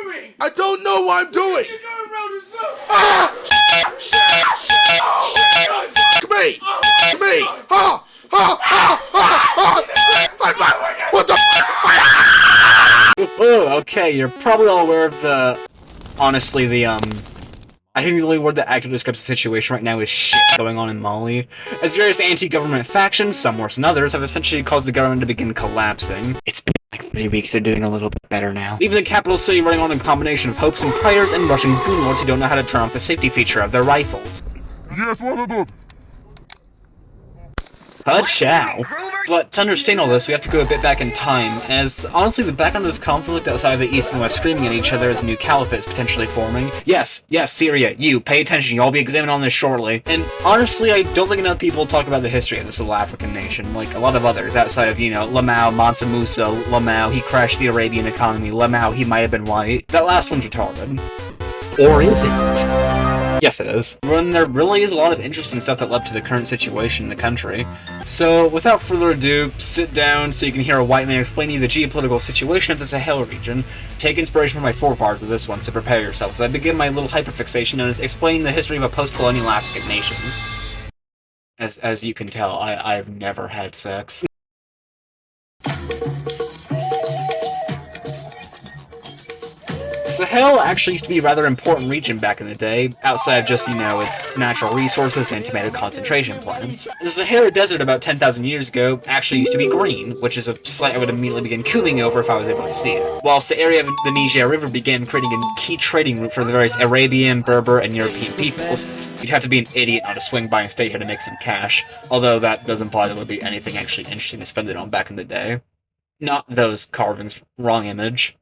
doing? I don't know what I'm doing! You're going around in circles! Ah! Fuck me! Fuck me! Ha! Ha! Ha! Ha! What the Oh, okay, you're probably all aware of the... Honestly, I think the only word that accurately describes the situation right now is shit going on in Mali, as various anti-government factions, some worse than others, have essentially caused the government to begin collapsing. It's been like 3 weeks, they're doing a little bit better now. Leaving the capital city running on a combination of hopes and prayers and Russian goon lords who don't know how to turn off the safety feature of their rifles. Yes, what about? Chow. But to understand all this, we have to go a bit back in time, as honestly the background of this conflict outside of the East and West screaming at each other as a new caliphate is potentially forming. Yes, Syria, you, pay attention, you'll be examining on this shortly. And honestly, I don't think enough people talk about the history of this little African nation, like a lot of others, outside of, Lamau, Mansa Musa, Lamau, he crashed the Arabian economy, Lamau, he might have been white. That last one's retarded. Or is it? Yes, it is. When there really is a lot of interesting stuff that led to the current situation in the country. So, without further ado, sit down so you can hear a white man explain to you the geopolitical situation of the Sahel region. Take inspiration from my forefathers of this one, so prepare yourself, as I begin my little hyperfixation known as explaining the history of a post-colonial African nation. As you can tell, I've never had sex. Sahel actually used to be a rather important region back in the day, outside of just, its natural resources and tomato concentration plants. The Sahara Desert about 10,000 years ago actually used to be green, which is a sight I would immediately begin cooing over if I was able to see it. Whilst the area of the Niger River began creating a key trading route for the various Arabian, Berber, and European peoples, you'd have to be an idiot not to swing by and stay here to make some cash, although that does imply there would be anything actually interesting to spend it on back in the day. Not those carvings, wrong image.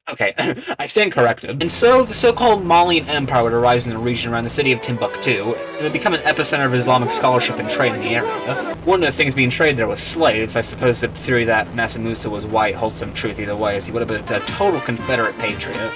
Okay, I stand corrected. And so, the so-called Malian Empire would arise in the region around the city of Timbuktu, and would become an epicenter of Islamic scholarship and trade in the area. One of the things being traded there was slaves. I suppose the theory that Mansa Musa was white holds some truth either way, as he would have been a total Confederate patriot.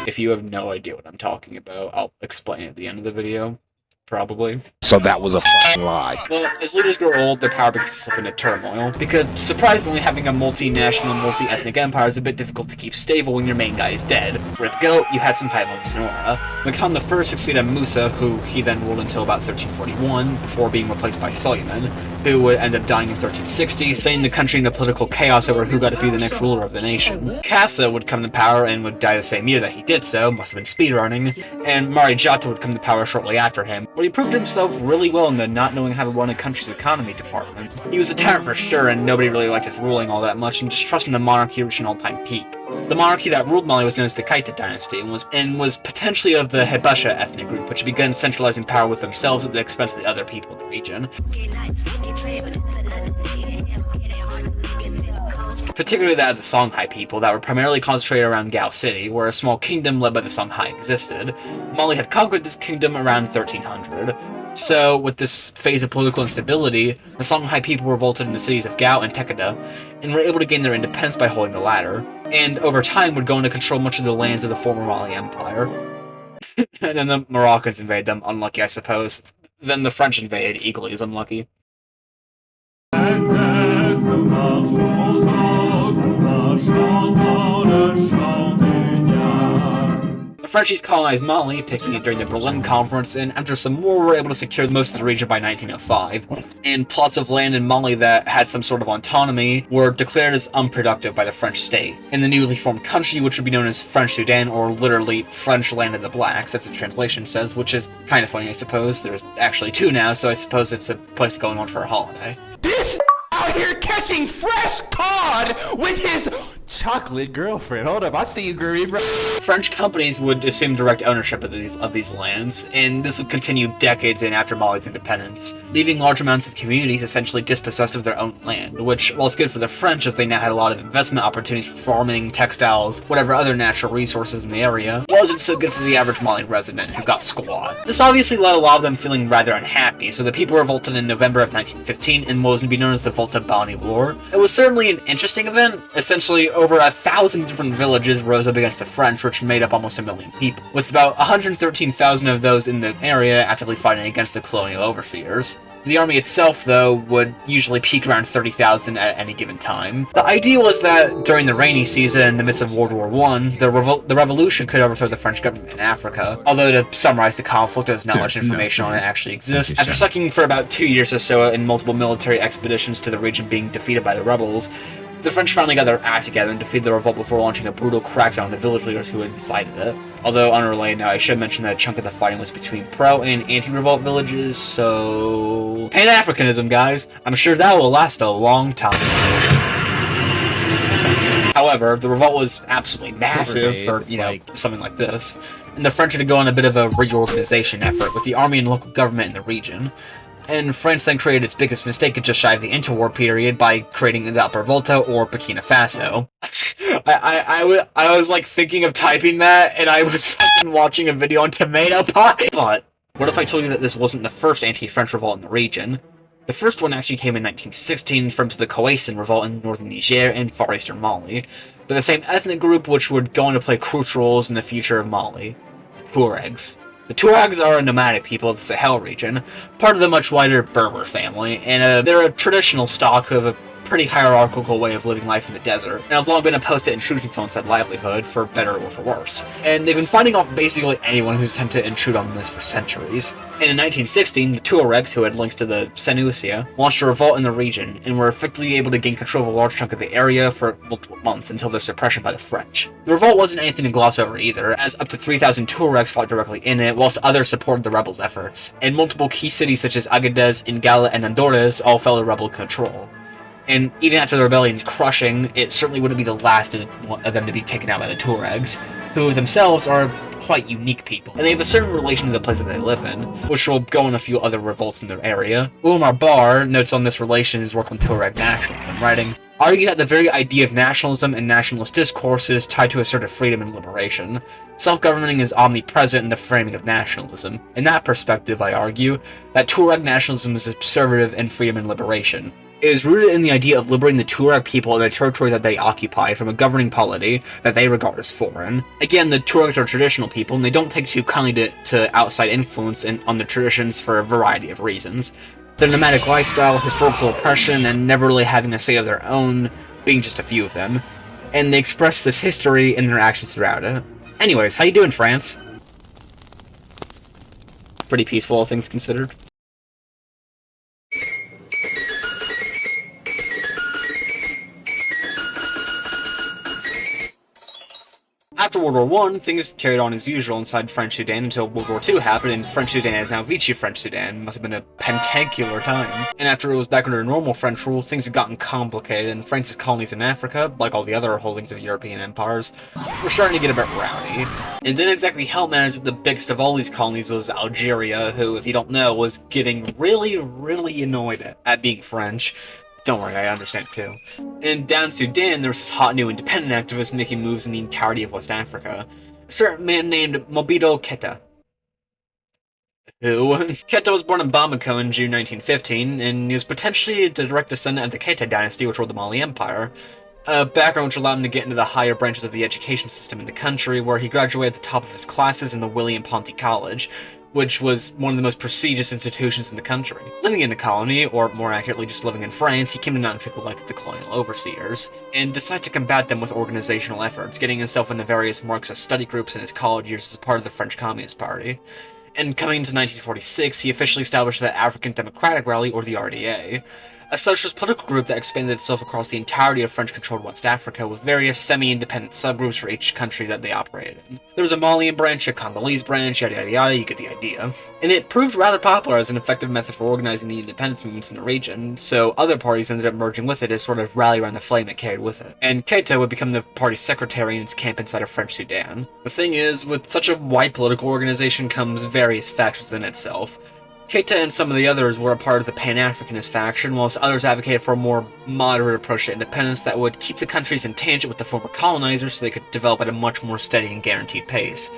If you have no idea what I'm talking about, I'll explain at the end of the video. Probably. So that was a fucking lie. Well, as leaders grow old, their power begins to slip into turmoil, because surprisingly having a multinational, multi-ethnic empire is a bit difficult to keep stable when your main guy is dead. Rip go, you had some high moments in Sonora. Khan I succeeded Musa, who he then ruled until about 1341, before being replaced by Suleiman, who would end up dying in 1360, sending the country into political chaos over who got to be the next ruler of the nation. Kassa would come to power and would die the same year that he did so, must have been speedrunning, and Mari Jata would come to power shortly after him, where he proved himself really well in the not knowing how to run a country's economy department. He was a tyrant for sure, and nobody really liked his ruling all that much, and distrusting the monarchy reached an all-time peak. The monarchy that ruled Mali was known as the Kaita dynasty, and was potentially of the Hebesha ethnic group, which began centralizing power with themselves at the expense of the other people in the region. Particularly that of the Songhai people, that were primarily concentrated around Gao City, where a small kingdom led by the Songhai existed. Mali had conquered this kingdom around 1300. So, with this phase of political instability, the Songhai people revolted in the cities of Gao and Tekada, and were able to gain their independence by holding the latter, and over time would go on to control much of the lands of the former Mali Empire. And then the Moroccans invade them, unlucky I suppose. Then the French invaded, equally as unlucky. The Frenchies colonized Mali, picking it during the Berlin Conference, and after some war were able to secure most of the region by 1905, and plots of land in Mali that had some sort of autonomy were declared as unproductive by the French state. In the newly formed country, which would be known as French Sudan, or literally French Land of the Blacks, as the translation says, which is kind of funny I suppose. There's actually two now, so I suppose it's a place going on for a holiday. This out here catching fresh cod with his chocolate girlfriend. Hold up, I see you, groovy, bro. French companies would assume direct ownership of these lands, and this would continue decades in after Mali's independence, leaving large amounts of communities essentially dispossessed of their own land, which, while it's good for the French as they now had a lot of investment opportunities for farming, textiles, whatever other natural resources in the area, wasn't so good for the average Mali resident who got squat. This obviously led a lot of them feeling rather unhappy, so the people revolted in November of 1915 in what was to be known as the Volta Bani War. It was certainly an interesting event. Essentially, over 1,000 different villages rose up against the French, which made up almost 1 million people, with about 113,000 of those in the area actively fighting against the colonial overseers. The army itself, though, would usually peak around 30,000 at any given time. The idea was that during the rainy season, in the midst of World War I, the revolution could overthrow the French government in Africa. Although, to summarize the conflict, there's not much information on it actually exists. After sucking for about 2 years or so in multiple military expeditions to the region being defeated by the rebels, the French finally got their act together and defeated the revolt before launching a brutal crackdown on the village leaders who had incited it. Although unrelated now, I should mention that a chunk of the fighting was between pro- and anti-revolt villages, so... Pan-Africanism, guys! I'm sure that will last a long time. However, the revolt was absolutely massive for, something like this, and the French had to go on a bit of a reorganization effort with the army and local government in the region. And France then created its biggest mistake at just shy of the interwar period by creating the Upper Volta, or Burkina Faso. I was like thinking of typing that, and I was fucking watching a video on tomato pie. But what if I told you that this wasn't the first anti-French revolt in the region? The first one actually came in 1916 from the Khoisan revolt in northern Niger and far eastern Mali, but the same ethnic group which would go on to play crucial roles in the future of Mali: Tuaregs. The Tuaregs are a nomadic people of the Sahel region, part of the much wider Berber family, and they're a traditional stock who have a pretty hierarchical way of living life in the desert, and have long been opposed to intrusions on said livelihood, for better or for worse. And they've been fighting off basically anyone who's attempted to intrude on this for centuries. And in 1916, the Tuaregs, who had links to the Senussia, launched a revolt in the region, and were effectively able to gain control of a large chunk of the area for multiple months until their suppression by the French. The revolt wasn't anything to gloss over either, as up to 3,000 Tuaregs fought directly in it, whilst others supported the rebels' efforts. And multiple key cities such as Agadez, Ingala, and Andorres all fell to rebel control. And even after the rebellion's crushing, it certainly wouldn't be the last of them to be taken out by the Tuaregs, who themselves are quite unique people. And they have a certain relation to the place that they live in, which will go in a few other revolts in their area. Umar Bar notes on this relation in his work on Tuareg nationalism, writing, "Argue that the very idea of nationalism and nationalist discourse is tied to assertive freedom and liberation. Self-governing is omnipresent in the framing of nationalism. In that perspective, I argue, that Tuareg nationalism is assertive and freedom and liberation. It is rooted in the idea of liberating the Tuareg people and the territory that they occupy from a governing polity that they regard as foreign. Again, the Tuaregs are traditional people, and they don't take too kindly to outside influence on their traditions for a variety of reasons. Their nomadic lifestyle, historical oppression, and never really having a say of their own being just a few of them. And they express this history in their actions throughout it. Anyways, how you doing, France? Pretty peaceful, all things considered. After World War I, things carried on as usual inside French Sudan until World War II happened, and French Sudan is now Vichy French Sudan. Must have been a pentacular time. And after it was back under normal French rule, things had gotten complicated, and France's colonies in Africa, like all the other holdings of European empires, were starting to get a bit rowdy. It didn't exactly help matters that the biggest of all these colonies was Algeria, who, if you don't know, was getting really, really annoyed at being French. Don't worry, I understand too. And down in Sudan, there was this hot new independent activist making moves in the entirety of West Africa. A certain man named Mobutu Keita. Who? Keita was born in Bamako in June 1915, and he was potentially a direct descendant of the Keita dynasty, which ruled the Mali Empire. A background which allowed him to get into the higher branches of the education system in the country, where he graduated at the top of his classes in the William Ponty College, which was one of the most prestigious institutions in the country. Living in the colony, or more accurately just living in France, he came to not exactly like the colonial overseers, and decided to combat them with organizational efforts, getting himself into various Marxist study groups in his college years as part of the French Communist Party. And coming into 1946, he officially established the African Democratic Rally, or the RDA, a socialist political group that expanded itself across the entirety of French-controlled West Africa, with various semi-independent subgroups for each country that they operated in. There was a Malian branch, a Congolese branch, yada yada yada, you get the idea. And it proved rather popular as an effective method for organizing the independence movements in the region, so other parties ended up merging with it as sort of rally around the flame it carried with it. And Keita would become the party's secretary in its camp inside of French Sudan. The thing is, with such a wide political organization comes various factions within itself. Keita and some of the others were a part of the Pan-Africanist faction, whilst others advocated for a more moderate approach to independence that would keep the countries in tangent with the former colonizers so they could develop at a much more steady and guaranteed pace.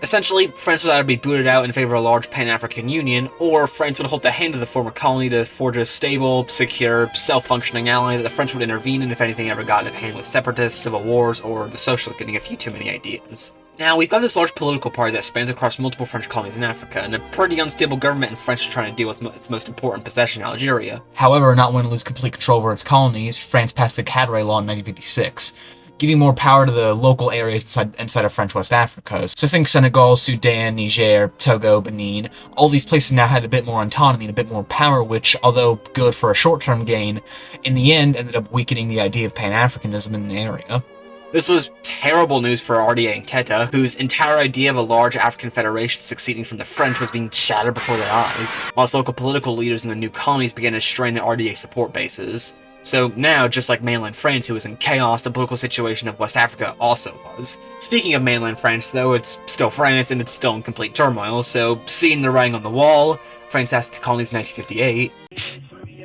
Essentially, France would either be booted out in favor of a large Pan-African Union, or France would hold the hand of the former colony to forge a stable, secure, self-functioning ally that the French would intervene in if anything ever got out of hand with separatists, civil wars, or the socialists getting a few too many ideas. Now, we've got this large political party that spans across multiple French colonies in Africa, and a pretty unstable government in France is trying to deal with its most important possession, Algeria. However, not wanting to lose complete control over its colonies, France passed the Cadre Law in 1956. Giving more power to the local areas inside of French West Africa. So think Senegal, Sudan, Niger, Togo, Benin. All these places now had a bit more autonomy and a bit more power, which, although good for a short-term gain, in the end ended up weakening the idea of Pan-Africanism in the area. This was terrible news for RDA and Keita, whose entire idea of a large African federation succeeding from the French was being shattered before their eyes, whilst local political leaders in the new colonies began to strain the RDA support bases. So now, just like mainland France, who was in chaos, the political situation of West Africa also was. Speaking of mainland France, though, it's still France, and it's still in complete turmoil, so seeing the writing on the wall, France asked its colonies in 1958,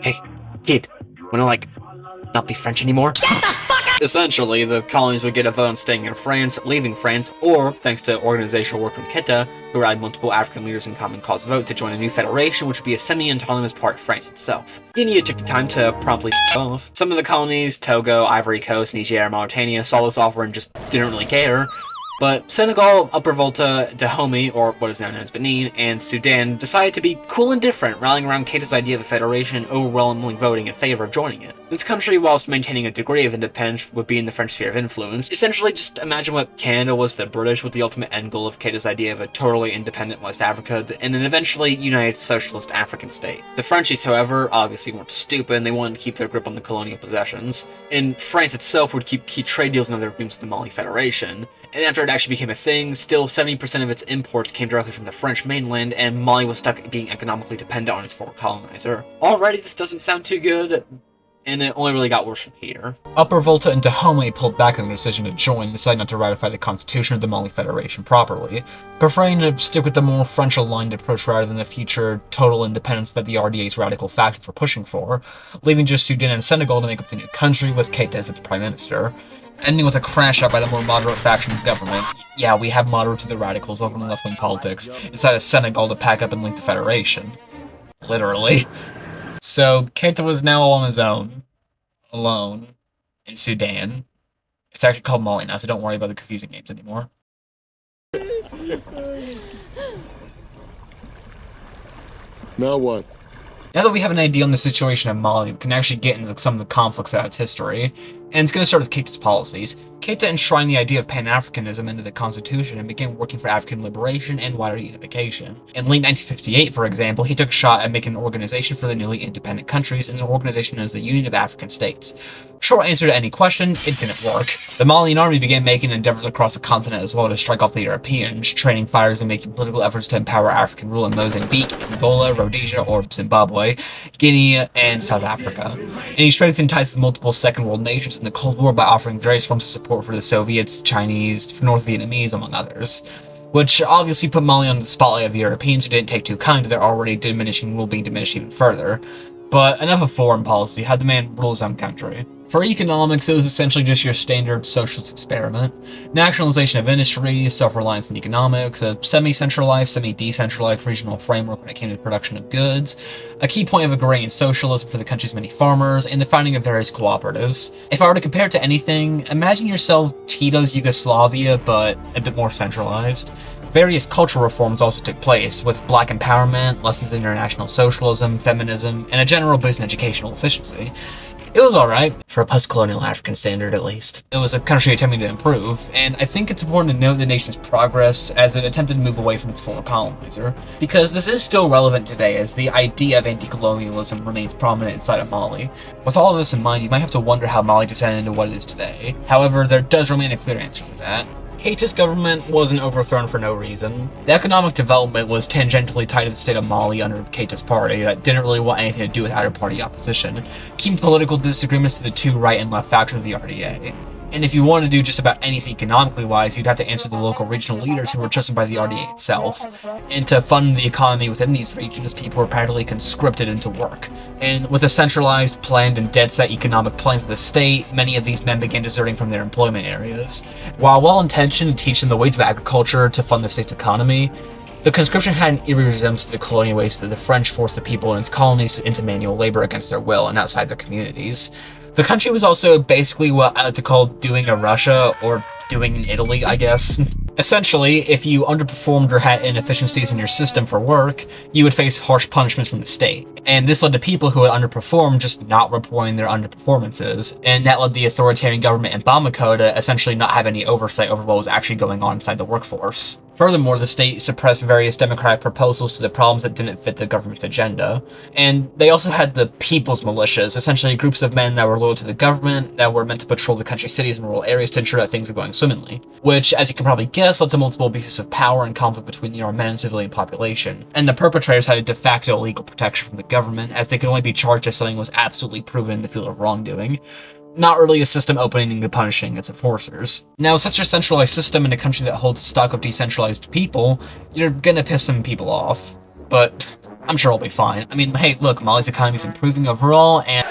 "Hey, kid, wanna, not be French anymore?" Essentially, the colonies would get a vote on staying in France, leaving France, or, thanks to organizational work from Keita, who rallied multiple African leaders in common cause vote to join a new federation, which would be a semi-autonomous part of France itself. Guinea took the time to promptly off. Some of the colonies, Togo, Ivory Coast, Niger, Mauritania, saw this offer and just didn't really care. But Senegal, Upper Volta, Dahomey, or what is now known as Benin, and Sudan decided to be cool and different, rallying around Keita's idea of a federation, overwhelmingly voting in favor of joining it. This country, whilst maintaining a degree of independence, would be in the French sphere of influence. Essentially, just imagine what Canada was to the British, with the ultimate end goal of Keita's idea of a totally independent West Africa, and an eventually united socialist African state. The Frenchies, however, obviously weren't stupid, and they wanted to keep their grip on the colonial possessions. And France itself would keep key trade deals and other agreements with the Mali Federation. And after it actually became a thing, still 70% of its imports came directly from the French mainland, and Mali was stuck being economically dependent on its former colonizer. Already, this doesn't sound too good, and it only really got worse from here. Upper Volta and Dahomey pulled back on their decision to join and decided not to ratify the constitution of the Mali Federation properly, preferring to stick with the more French-aligned approach rather than the future total independence that the RDA's radical factions were pushing for, leaving just Sudan and Senegal to make up the new country with Keita as its prime minister. Ending with a crash out by the more moderate faction of government. Yeah, we have moderate to the radicals, welcome to left-wing politics, inside of Senegal to pack up and link the Federation. Literally. So, Keita was now on his own. Alone. In Sudan. It's actually called Mali now, so don't worry about the confusing names anymore. Now what? Now that we have an idea on the situation of Mali, we can actually get into some of the conflicts that its history, and it's going to start with Keita's policies. Keita enshrined the idea of Pan-Africanism into the constitution and began working for African liberation and wider unification. In late 1958, for example, he took a shot at making an organization for the newly independent countries in an organization known as the Union of African States. Short answer to any question, it didn't work. The Malian army began making endeavors across the continent as well to strike off the Europeans, training fires and making political efforts to empower African rule in Mozambique, Angola, Rhodesia, or Zimbabwe, Guinea, and South Africa. And he strengthened ties with multiple Second World nations in the Cold War by offering various forms of support for the Soviets, Chinese, North Vietnamese, among others. Which obviously put Mali on the spotlight of the Europeans who didn't take too kind to their already diminishing rule being diminished even further. But enough of foreign policy, had the man rule his own country. For economics, it was essentially just your standard socialist experiment. Nationalization of industry, self-reliance in economics, a semi-centralized, semi-decentralized regional framework when it came to the production of goods, a key point of agrarian socialism for the country's many farmers, and the founding of various cooperatives. If I were to compare it to anything, imagine yourself Tito's Yugoslavia, but a bit more centralized. Various cultural reforms also took place, with black empowerment, lessons in international socialism, feminism, and a general boost in educational efficiency. It was alright, for a post-colonial African standard at least. It was a country attempting to improve, and I think it's important to note the nation's progress as it attempted to move away from its former colonizer, because this is still relevant today as the idea of anti-colonialism remains prominent inside of Mali. With all of this in mind, you might have to wonder how Mali descended into what it is today. However, there does remain a clear answer for that. Keita's government wasn't overthrown for no reason. The economic development was tangentially tied to the state of Mali under Keita's party that didn't really want anything to do with outer party opposition, keeping political disagreements to the two right and left factions of the RDA. And if you want to do just about anything economically wise, you'd have to answer the local regional leaders who were chosen by the RDA itself. And to fund the economy within these regions, people were practically conscripted into work. And with a centralized, planned, and dead-set economic plans of the state, many of these men began deserting from their employment areas. While well-intentioned to teach them the ways of agriculture to fund the state's economy, the conscription had an eerie resemblance to the colonial ways that the French forced the people in its colonies into manual labor against their will and outside their communities. The country was also basically what I like to call doing a Russia, or doing in Italy, I guess. Essentially, if you underperformed or had inefficiencies in your system for work, you would face harsh punishments from the state. And this led to people who had underperformed just not reporting their underperformances, and that led the authoritarian government in Bamako to essentially not have any oversight over what was actually going on inside the workforce. Furthermore, the state suppressed various democratic proposals to the problems that didn't fit the government's agenda. And they also had the people's militias, essentially groups of men that were loyal to the government, that were meant to patrol the country's cities and rural areas to ensure that things were going swimmingly. Which, as you can probably guess, led to multiple abuses of power and conflict between the armed men and civilian population. And the perpetrators had a de facto legal protection from the government, as they could only be charged if something was absolutely proven in the field of wrongdoing. Not really a system opening to punishing its enforcers. Now, with such a centralized system in a country that holds stock of decentralized people, you're gonna piss some people off. But I'm sure I'll be fine. I mean, hey, look, Mali's economy's improving overall, and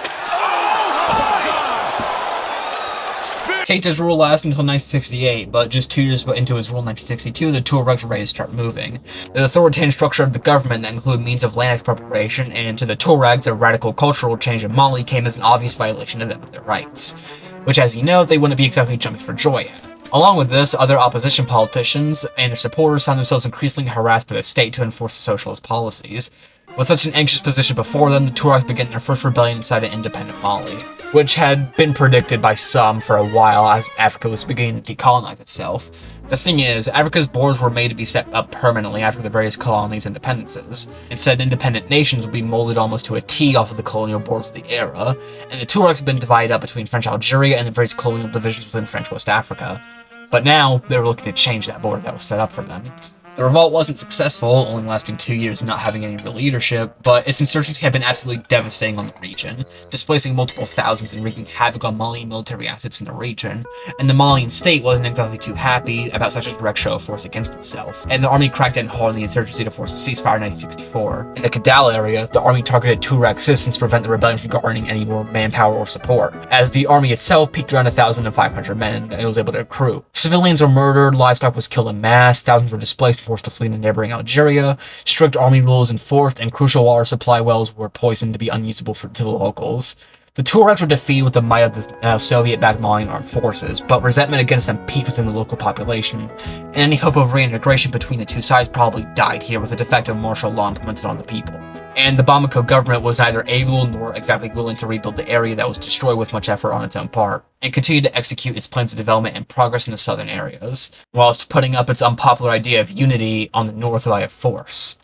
Keita's rule lasted until 1968, but just 2 years into his rule in 1962, the Tuaregs were ready to start moving. The authoritarian structure of the government that included means of land expropriation, and to the Tuaregs, a radical cultural change in Mali came as an obvious violation of them of their rights, which, as you know, they wouldn't be exactly jumping for joy at. Along with this, other opposition politicians and their supporters found themselves increasingly harassed by the state to enforce the socialist policies. With such an anxious position before them, the Tuaregs began their first rebellion inside an independent Mali, which had been predicted by some for a while as Africa was beginning to decolonize itself. The thing is, Africa's borders were made to be set up permanently after the various colonies' independences. Instead, independent nations would be molded almost to a T off of the colonial borders of the era, and the Tuaregs had been divided up between French Algeria and the various colonial divisions within French West Africa. But now, they were looking to change that border that was set up for them. The revolt wasn't successful, only lasting 2 years and not having any real leadership, but its insurgency had been absolutely devastating on the region, displacing multiple thousands and wreaking havoc on Malian military assets in the region, and the Malian state wasn't exactly too happy about such a direct show of force against itself, and the army cracked down hard on the insurgency to force a ceasefire in 1964. In the Kidal area, the army targeted Tuareg citizens to prevent the rebellion from garnering any more manpower or support, as the army itself peaked around 1,500 men and it was able to recruit. Civilians were murdered, livestock was killed en masse, thousands were displaced and forced to flee to neighboring Algeria, strict army rules enforced, and crucial water supply wells were poisoned to be unusable to the locals. The Tuaregs were defeated with the might of the Soviet-backed Malian armed forces, but resentment against them peaked within the local population, and any hope of reintegration between the two sides probably died here with a de facto martial law implemented on the people. And the Bamako government was neither able nor exactly willing to rebuild the area that was destroyed with much effort on its own part, and continued to execute its plans of development and progress in the southern areas, whilst putting up its unpopular idea of unity on the north via force.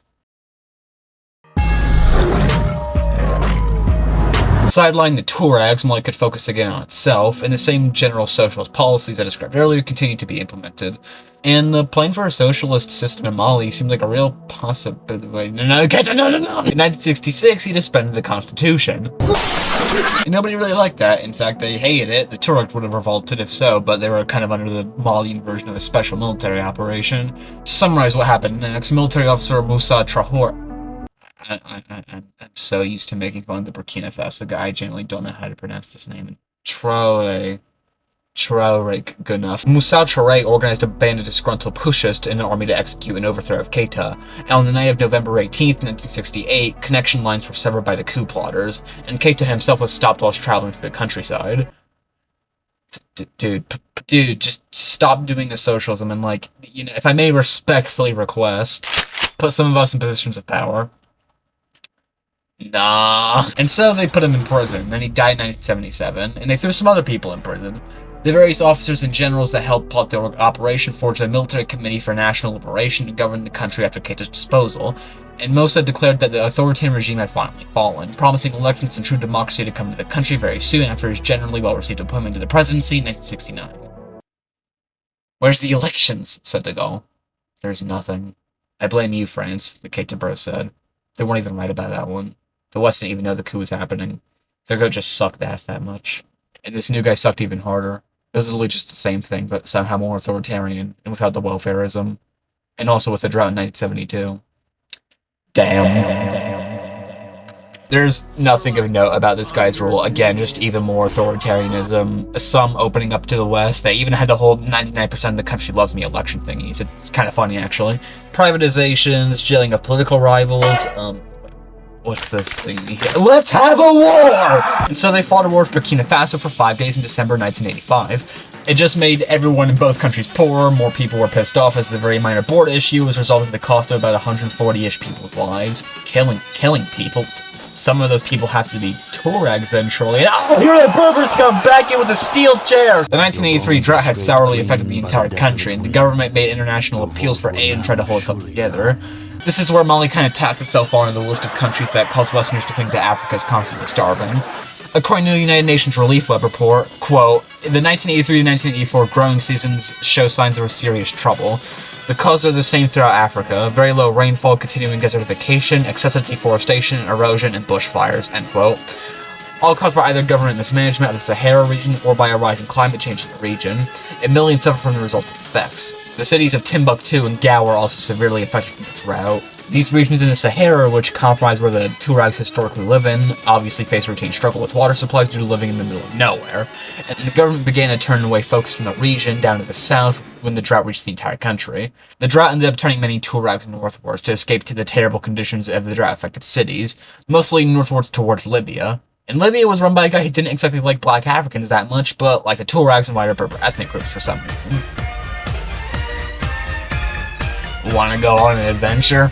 Sidelining the Tuaregs, Mali could focus again on itself, and the same general socialist policies I described earlier continued to be implemented. And the plan for a socialist system in Mali seemed like a real possibility. In 1966, he suspended the constitution. And nobody really liked that. In fact, they hated it. The Tuaregs would have revolted if so, but they were kind of under the Malian version of a special military operation. To summarize what happened next, military officer Moussa Traore. I'm so used to making fun of the Burkina Faso guy, I genuinely don't know how to pronounce this name. Traore, good enough. Moussa Traore organized a band of disgruntled putschists in an army to execute an overthrow of Keita, and on the night of November 18th, 1968, connection lines were severed by the coup plotters, and Keita himself was stopped whilst traveling through the countryside. Dude, just stop doing the socialism and, like, you know, if I may respectfully request, put some of us in positions of power. Nah. And so they put him in prison, and he died in 1977, and they threw some other people in prison. The various officers and generals that helped plot the operation forged a military committee for national liberation to govern the country after Keita's disposal, and Moussa declared that the authoritarian regime had finally fallen, promising elections and true democracy to come to the country very soon after his generally well-received appointment to the presidency in 1969. "Where's the elections?" said de Gaulle. "There's nothing. I blame you, France," the Keita bro said. "They weren't even right about that one. The West didn't even know the coup was happening. Their go just sucked ass that much. And this new guy sucked even harder. It was literally just the same thing, but somehow more authoritarian and without the welfareism. And also with the drought in 1972. Damn. There's nothing of note about this guy's rule. Again, just even more authoritarianism. Some opening up to the West. They even had the whole 99% of the country loves me election thingies. It's kind of funny, actually. Privatizations, jailing of political rivals. What's this thing here? Let's have a war! And so they fought a war with Burkina Faso for 5 days in December 1985. It just made everyone in both countries poorer, more people were pissed off as the very minor border issue was resulting in the cost of about 140-ish people's lives. Killing people. Some of those people have to be Tuaregs then, surely. And here the Berbers come back in with a steel chair! The 1983 drought had sourly affected the entire country, and the government made international appeals for aid and tried to hold itself together. This is where Mali kind of taps itself onto the list of countries that cause Westerners to think that Africa is constantly starving. According to the United Nations Relief Web report, quote, the 1983 to 1984 growing seasons show signs of serious trouble. The causes are the same throughout Africa: very low rainfall, continuing desertification, excessive deforestation, erosion, and bushfires, end quote. All caused by either government mismanagement of the Sahara region or by a rise in climate change in the region, and millions suffer from the resulting effects. The cities of Timbuktu and Gao are also severely affected from the drought. These regions in the Sahara, which comprise where the Tuaregs historically live in, obviously face a routine struggle with water supplies due to living in the middle of nowhere, and the government began to turn away focus from the region down to the south when the drought reached the entire country. The drought ended up turning many Tuaregs northwards to escape to the terrible conditions of the drought-affected cities, mostly northwards towards Libya. And Libya was run by a guy who didn't exactly like black Africans that much, but like the Tuaregs and wider Berber ethnic groups for some reason. Wanna go on an adventure?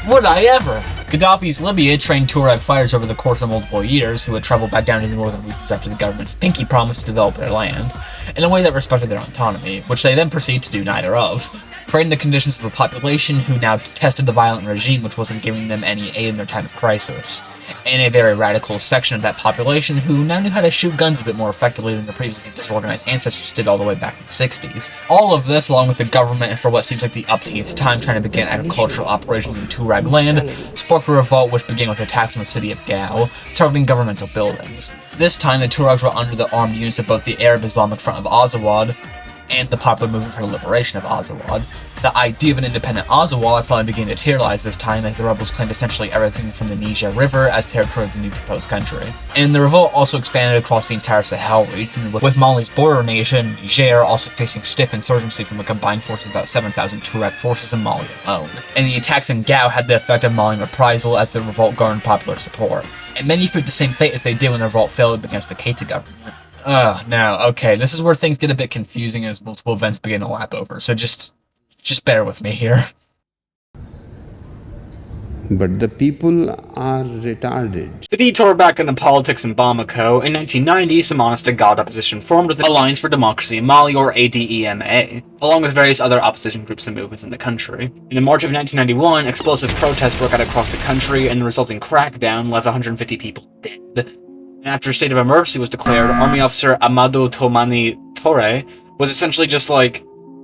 Would I ever? Gaddafi's Libya trained Tuareg fighters over the course of multiple years who would travel back down to the northern regions after the government's pinky promise to develop their land, in a way that respected their autonomy, which they then proceeded to do neither of, creating the conditions for a population who now detested the violent regime which wasn't giving them any aid in their time of crisis, and a very radical section of that population who now knew how to shoot guns a bit more effectively than their previously disorganized ancestors did all the way back in the 60s. All of this, along with the government and for what seems like the upteenth time trying to begin agricultural operations in Tuareg land, sparked a revolt which began with attacks on the city of Gao, targeting governmental buildings. This time, the Tuaregs were under the armed units of both the Arab Islamic Front of Azawad and the Popular Movement for the Liberation of Azawad. The idea of an independent Azawad finally began to materialize this time as the rebels claimed essentially everything from the Niger River as territory of the new proposed country. And the revolt also expanded across the entire Sahel region, with Mali's border nation, Niger, also facing stiff insurgency from a combined force of about 7,000 Tuareg forces in Mali alone. And the attacks in Gao had the effect of Mali reprisal as the revolt garnered popular support. And many feared the same fate as they did when the revolt failed against the Keita government. Now, okay, this is where things get a bit confusing as multiple events begin to lap over, so just bear with me here. But the people are retarded. The detour back into politics in Bamako, in 1990, some honest to God opposition formed with the Alliance for Democracy in Mali, or ADEMA, along with various other opposition groups and movements in the country. And in March of 1991, explosive protests broke out across the country, and the resulting crackdown left 150 people dead. And after a state of emergency was declared, Army Officer Amadou Toumani Touré was essentially just like,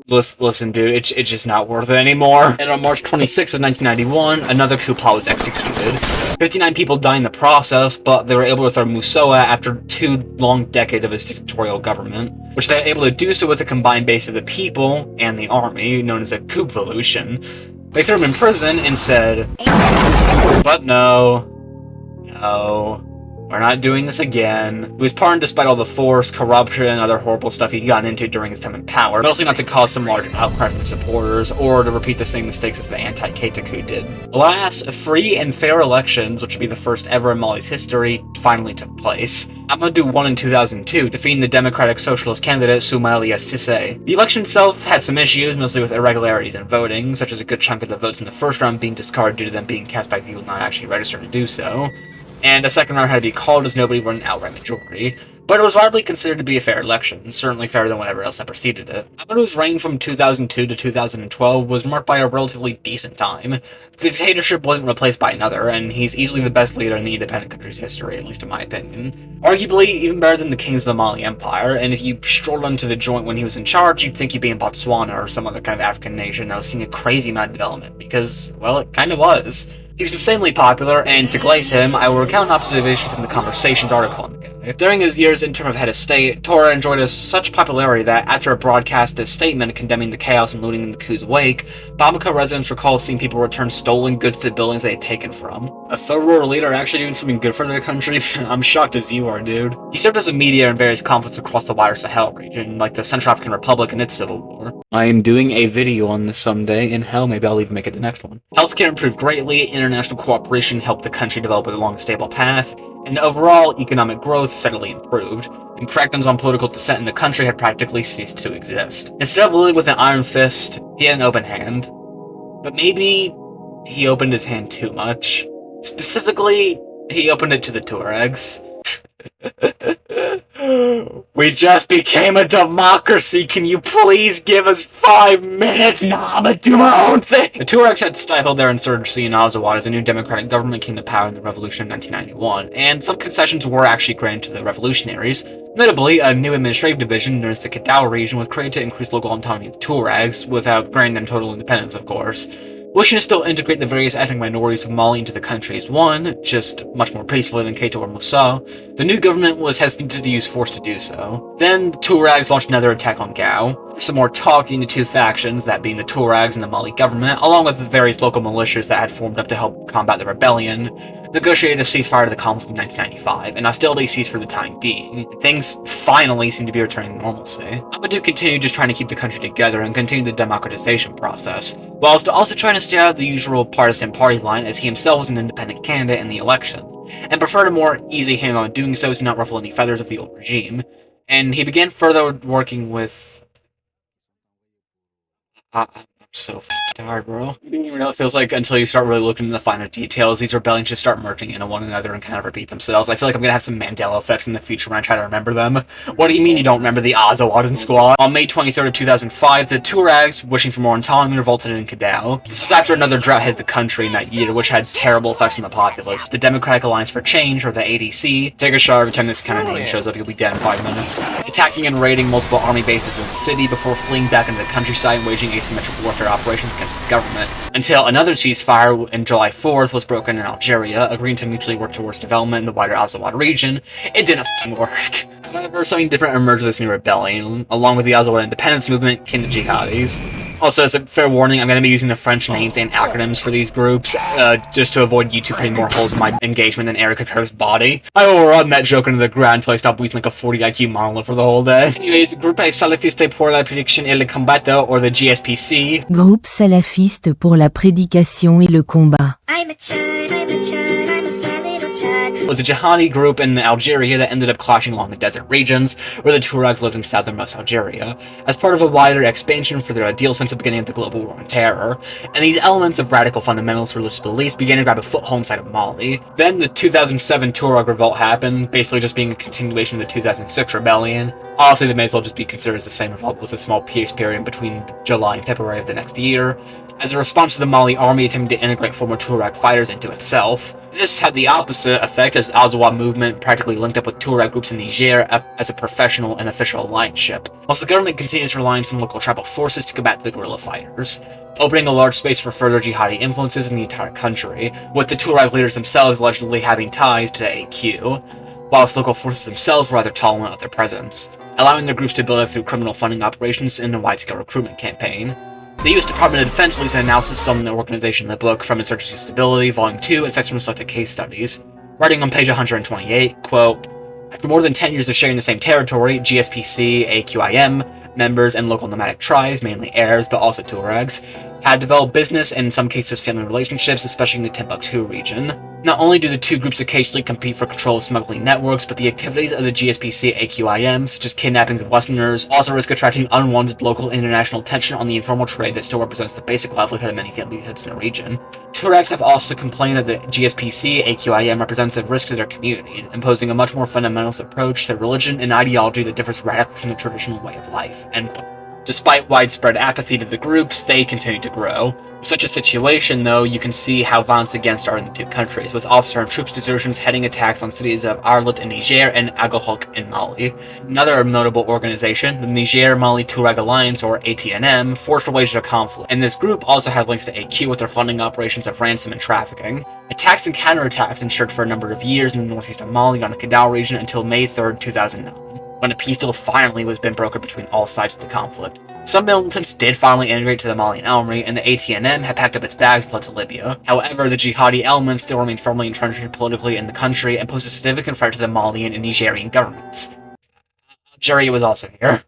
listen, dude, it's just not worth it anymore. And on March 26 of 1991, another coup plot was executed. 59 people died in the process, but they were able to throw Moussoa after 2 long decades of his dictatorial government, which they were able to do so with a combined base of the people and the army, known as a coup revolution. They threw him in prison and said, but no, we're not doing this again. He was pardoned despite all the force, corruption, and other horrible stuff he got into during his time in power, mostly not to cause some large outcry from his supporters, or to repeat the same mistakes as the anti-Keita coup did. Alas, free and fair elections, which would be the first ever in Mali's history, finally took place. Amadou won in 2002, defeating the Democratic Socialist candidate Soumaïla Cissé. The election itself had some issues, mostly with irregularities in voting, such as a good chunk of the votes in the first round being discarded due to them being cast by people not actually registered to do so. And a second round had to be called as nobody won an outright majority, but it was widely considered to be a fair election, certainly fairer than whatever else had preceded it. Amadou's reign from 2002 to 2012 was marked by a relatively decent time. The dictatorship wasn't replaced by another, and he's easily the best leader in the independent country's history, at least in my opinion. Arguably, even better than the kings of the Mali Empire, and if you strolled onto the joint when he was in charge, you'd think you'd be in Botswana or some other kind of African nation that was seeing a crazy amount of development, because, well, it kind of was. He was insanely popular, and to glaze him, I will recount an observation from the Conversations article on the go. During his years in term of head of state, Tora enjoyed such popularity that after a broadcast a statement condemning the chaos and looting in the coup's wake, Bamako residents recall seeing people return stolen goods to buildings they had taken from. A third-world leader actually doing something good for their country? I'm shocked as you are, dude. He served as a mediator in various conflicts across the wider Sahel region, like the Central African Republic and its civil war. I am doing a video on this someday, and hell, maybe I'll even make it the next one. Healthcare improved greatly, international cooperation helped the country develop along a stable path, and overall, economic growth steadily improved, and crackdowns on political dissent in the country had practically ceased to exist. Instead of ruling with an iron fist, he had an open hand. But maybe he opened his hand too much. Specifically, he opened it to the Tuaregs. We just became a democracy. Can you please give us 5 minutes? Nah, I'm gonna do my own thing. The Tuaregs had stifled their insurgency in Azawad as a new democratic government came to power in the revolution in 1991, and some concessions were actually granted to the revolutionaries. Notably, a new administrative division known as the Kidal region was created to increase local autonomy of the Tuaregs, without granting them total independence, of course. Wishing to still integrate the various ethnic minorities of Mali into the country as one, just much more peacefully than Keita or Moussa, the new government was hesitant to use force to do so. Then, the Tuaregs launched another attack on Gao. Some more talking the two factions, that being the Tuaregs and the Mali government, along with the various local militias that had formed up to help combat the rebellion, negotiated a ceasefire to the conflict in 1995, and hostilities ceased for the time being. Things finally seem to be returning to normalcy. Amadou continued just trying to keep the country together and continue the democratization process, whilst also trying to stay out of the usual partisan party line as he himself was an independent candidate in the election, and preferred a more easy handle on doing so to not ruffle any feathers of the old regime. And he began further working with... I'm so f***ing tired, bro. You don't even know what it feels like until you start really looking into the finer details. These rebellions just start merging into one another and kind of repeat themselves. I feel like I'm gonna have some Mandela effects in the future when I try to remember them. What do you mean you don't remember the Azawadan squad? On May 23rd of 2005, the Tuaregs, wishing for more autonomy, revolted in Kidal. This was after another drought hit the country in that year, which had terrible effects on the populace. The Democratic Alliance for Change, or the ADC, take a shower every time this kind of name shows up, you'll be dead in 5 minutes, attacking and raiding multiple army bases in the city before fleeing back into the countryside and waging asymmetric warfare operations against the government, until another ceasefire on July 4th was broken in Algeria, agreeing to mutually work towards development in the wider Azawad region. It didn't f***ing work. However, something different emerged with this new rebellion. Along with the Azawad independence movement came the jihadis. Also, as a fair warning, I'm going to be using the French names and acronyms for these groups, just to avoid YouTube putting more holes in my engagement than Erica Kerr's body. I will run that joke into the ground until I stop beating like a 40 IQ monolith for the whole day. Anyways, Groupe Salafiste pour la Prédication et le Combat, or the GSPC. Groupe salafiste pour la prédication et le combat. I'm a chud, I'm a chud, I'm a fat little chud. Was a jihadi group in Algeria that ended up clashing along the desert regions, where the Tuaregs lived in southernmost Algeria, as part of a wider expansion for their ideal since the beginning of the global war on terror, and these elements of radical fundamentalist religious beliefs began to grab a foothold inside of Mali. Then the 2007 Tuareg revolt happened, basically just being a continuation of the 2006 rebellion. Honestly, they may as well just be considered as the same revolt with a small peace period between July and February of the next year, as a response to the Mali army attempting to integrate former Tuareg fighters into itself. This had the opposite effect, as Azawad movement practically linked up with Tuareg groups in Niger as a professional and official alliance-ship, whilst the government continues to rely on some local tribal forces to combat the guerrilla fighters, opening a large space for further jihadi influences in the entire country, with the Tuareg leaders themselves allegedly having ties to AQ, whilst local forces themselves were rather tolerant of their presence, allowing their groups to build up through criminal funding operations in a wide-scale recruitment campaign. The U.S. Department of Defense released an analysis on the organization in the book From Insurgency to Stability, Volume 2, and cites from selected case studies, writing on page 128, quote, "After more than 10 years of sharing the same territory, GSPC, AQIM, members, and local nomadic tribes, mainly Arabs but also Tuaregs, had developed business and in some cases family relationships, especially in the Timbuktu region. Not only do the two groups occasionally compete for control of smuggling networks, but the activities of the GSPC AQIM, such as kidnappings of Westerners, also risk attracting unwanted local and international attention on the informal trade that still represents the basic livelihood of many livelihoods in the region. Tuaregs have also complained that the GSPC AQIM represents a risk to their communities, imposing a much more fundamentalist approach to religion and ideology that differs radically from the traditional way of life." End quote. Despite widespread apathy to the groups, they continued to grow. In such a situation, though, you can see how violence against are in the two countries, with officer and troops desertions heading attacks on cities of Arlit in Niger and Agahok in Mali. Another notable organization, the Niger-Mali Tuareg Alliance, or ATNM, forced a wage of conflict, and this group also had links to AQ with their funding operations of ransom and trafficking. Attacks and counterattacks ensured for a number of years in the northeast of Mali on the Kidal region until May 3rd, 2009, when a peace deal finally was been brokered between all sides of the conflict. Some militants did finally integrate to the Malian army, and the ATNM had packed up its bags and fled to Libya. However, the jihadi elements still remained firmly entrenched politically in the country and posed a significant threat to the Malian and Nigerian governments. Algeria was also here.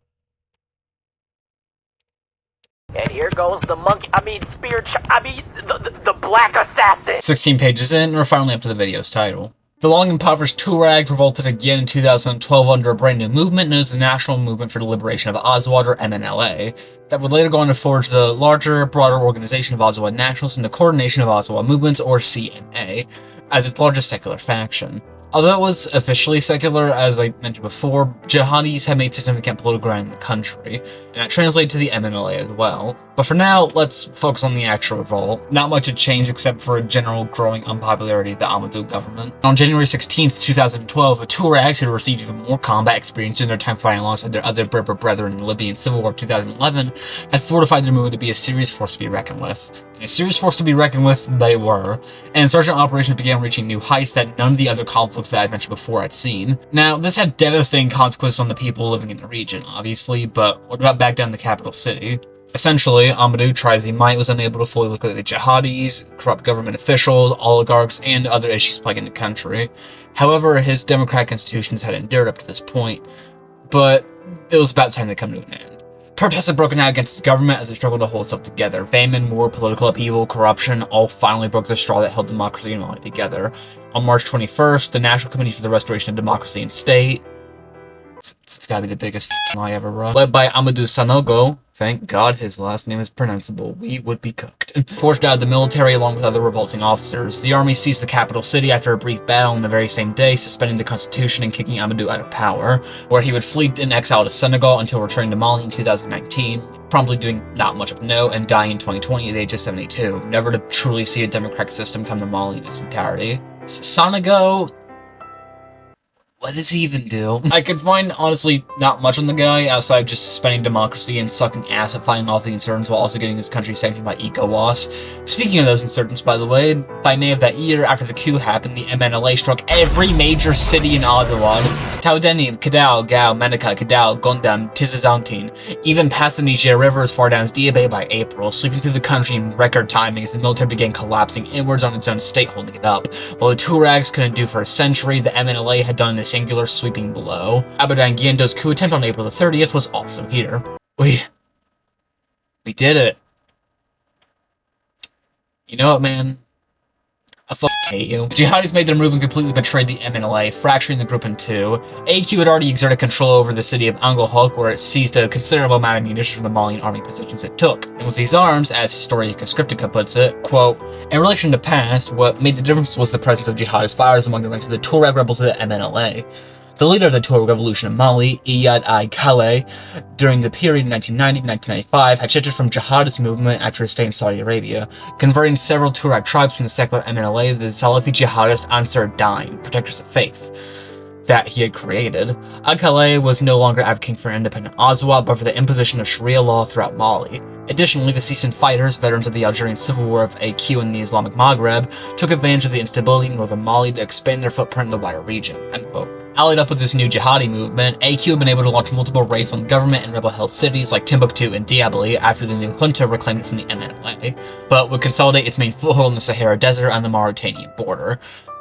And here goes the monkey, the black assassin! 16 pages in, we're finally up to the video's title. The long-impoverished Tuaregs revolted again in 2012 under a brand new movement known as the National Movement for the Liberation of Azawad, or MNLA, that would later go on to forge the larger, broader organization of Azawad nationalists and the Coordination of Azawad Movements, or CNA, as its largest secular faction. Although it was officially secular, as I mentioned before, jihadis have made significant political ground in the country, and that translated to the MNLA as well. But for now, let's focus on the actual revolt. Not much had changed except for a general growing unpopularity of the Amadou government. On January 16th, 2012, the Tuaregs, who had received even more combat experience in their time fighting alongside their other Berber brethren in the Libyan Civil War of 2011, had fortified their movement to be a serious force to be reckoned with. And a serious force to be reckoned with they were, and insurgent operations began reaching new heights that none of the other conflicts that I mentioned before had seen. Now, this had devastating consequences on the people living in the region, obviously, but what about back down in the capital city? Essentially, Amadou, try as he might, was unable to fully liquidate the jihadis, corrupt government officials, oligarchs, and other issues plaguing the country. However, his democratic institutions had endured up to this point, but it was about time they come to an end. Protests had broken out against his government as it struggled to hold itself together. Famine, war, political upheaval, corruption all finally broke the straw that held democracy and Mali together. On March 21st, the National Committee for the Restoration of Democracy and State, it's gotta be the biggest lie ever run, led by Amadou Sanogo, thank God his last name is pronounceable, we would be cooked, forced out of the military along with other revolting officers. The army seized the capital city after a brief battle on the very same day, suspending the constitution and kicking Amadou out of power, where he would flee in exile to Senegal until returning to Mali in 2019, promptly doing not much of note and dying in 2020 at the age of 72, never to truly see a democratic system come to Mali in its entirety. Sanogo, what does he even do? I could find, honestly, not much on the guy outside of just suspending democracy and sucking ass at fighting off the insurgents while also getting his country sanctioned by ECOWAS. Speaking of those insurgents, by the way, by May of that year, after the coup happened, the MNLA struck every major city in Azawad. Taoudenim, Kidal, Gao, Menaka, Kidal, Gondam, Tizazantin, even past the Niger River as far down as Diabé by April, sweeping through the country in record timing as the military began collapsing inwards on its own state holding it up. While the Tuaregs couldn't do for a century, the MNLA had done a singular sweeping blow. Abadan Giendo's coup attempt on April the 30th was also here. We did it. You know what, man? I fucking hate you. The jihadis made their move and completely betrayed the MNLA, fracturing the group in two. AQ had already exerted control over the city of Angahok, where it seized a considerable amount of munitions from the Malian army positions it took. And with these arms, as Historia Conscriptica puts it, quote, in relation to past, what made the difference was the presence of jihadist fighters among the ranks of the Tuareg rebels of the MNLA. The leader of the Tuareg revolution in Mali, Iyad I Kale, during the period 1990-1995, had shifted from jihadist movement after his stay in Saudi Arabia, converting several Tuareg tribes from the secular MNLA to the Salafi jihadist Ansar Dine, protectors of faith, that he had created. Akale was no longer advocating for independent Azawad, but for the imposition of Sharia law throughout Mali. Additionally, the seasoned fighters, veterans of the Algerian Civil War of AQ and the Islamic Maghreb, took advantage of the instability in northern Mali to expand their footprint in the wider region. End quote. Allied up with this new jihadi movement, AQ had been able to launch multiple raids on government and rebel-held cities like Timbuktu and Diabli after the new junta reclaimed it from the MNLA, but would consolidate its main foothold in the Sahara Desert on the Mauritanian border.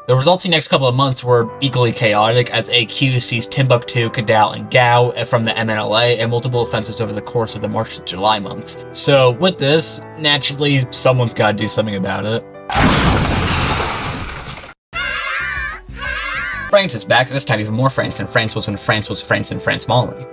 The resulting next couple of months were equally chaotic as AQ seized Timbuktu, Kidal, and Gao from the MNLA and multiple offensives over the course of the March to July months. So with this, naturally, someone's gotta do something about it. France is back, this time even more France than France was when France was France and France Mali.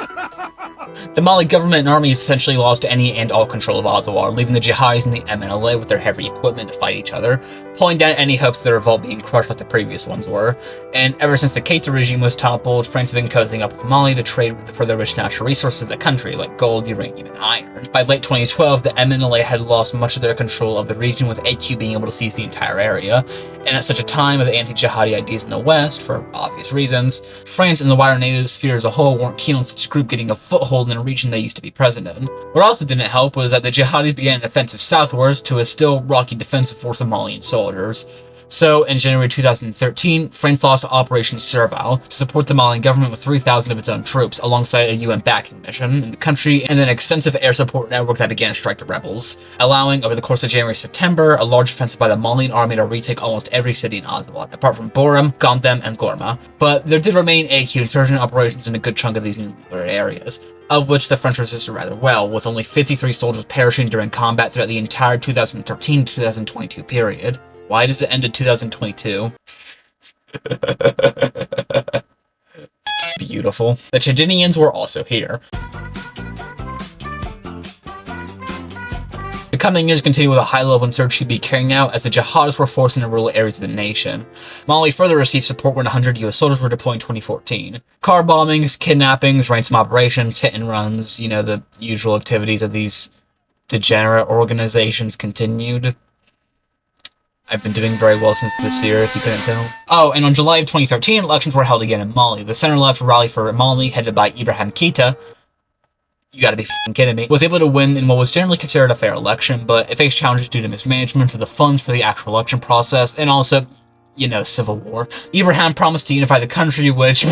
the Mali government and army essentially lost any and all control of Azawad, leaving the jihadis and the MNLA with their heavy equipment to fight each other, pulling down any hopes of the revolt being crushed like the previous ones were. And ever since the Keita regime was toppled, France had been cozying up with Mali to trade for the rich natural resources of the country, like gold, uranium, and iron. By late 2012, the MNLA had lost much of their control of the region, with AQ being able to seize the entire area. And at such a time of anti-jihadi ideas in the West, for obvious reasons, France and the wider NATO sphere as a whole weren't keen on such a group getting a foothold in a region they used to be present in. What also didn't help was that the jihadis began an offensive southwards to a still rocky defensive force of Malian soldiers. So, in January 2013, France launched Operation Serval to support the Malian government with 3,000 of its own troops, alongside a UN backing mission in the country, and an extensive air support network that began to strike the rebels, allowing, over the course of January-September, a large offensive by the Malian army to retake almost every city in Azawad, apart from Borum, Condemn, and Gorma. But there did remain AQ insurgent operations in a good chunk of these new areas, of which the French resisted rather well, with only 53 soldiers perishing during combat throughout the entire 2013-2022 period. Why does it end in 2022? Beautiful. The Chadinians were also here. The coming years continue with a high level of insurgency to be carrying out as the jihadists were forced into rural areas of the nation. Mali further received support when 100 US soldiers were deployed in 2014. Car bombings, kidnappings, ransom operations, hit and runs, you know, the usual activities of these degenerate organizations continued. I've been doing very well since this year, if you couldn't tell. Oh, and on July of 2013, elections were held again in Mali. The center-left rally for Mali, headed by Ibrahim Keita, you gotta be f***ing kidding me, was able to win in what was generally considered a fair election, but it faced challenges due to mismanagement of the funds for the actual election process, and also, you know, civil war. Ibrahim promised to unify the country, which...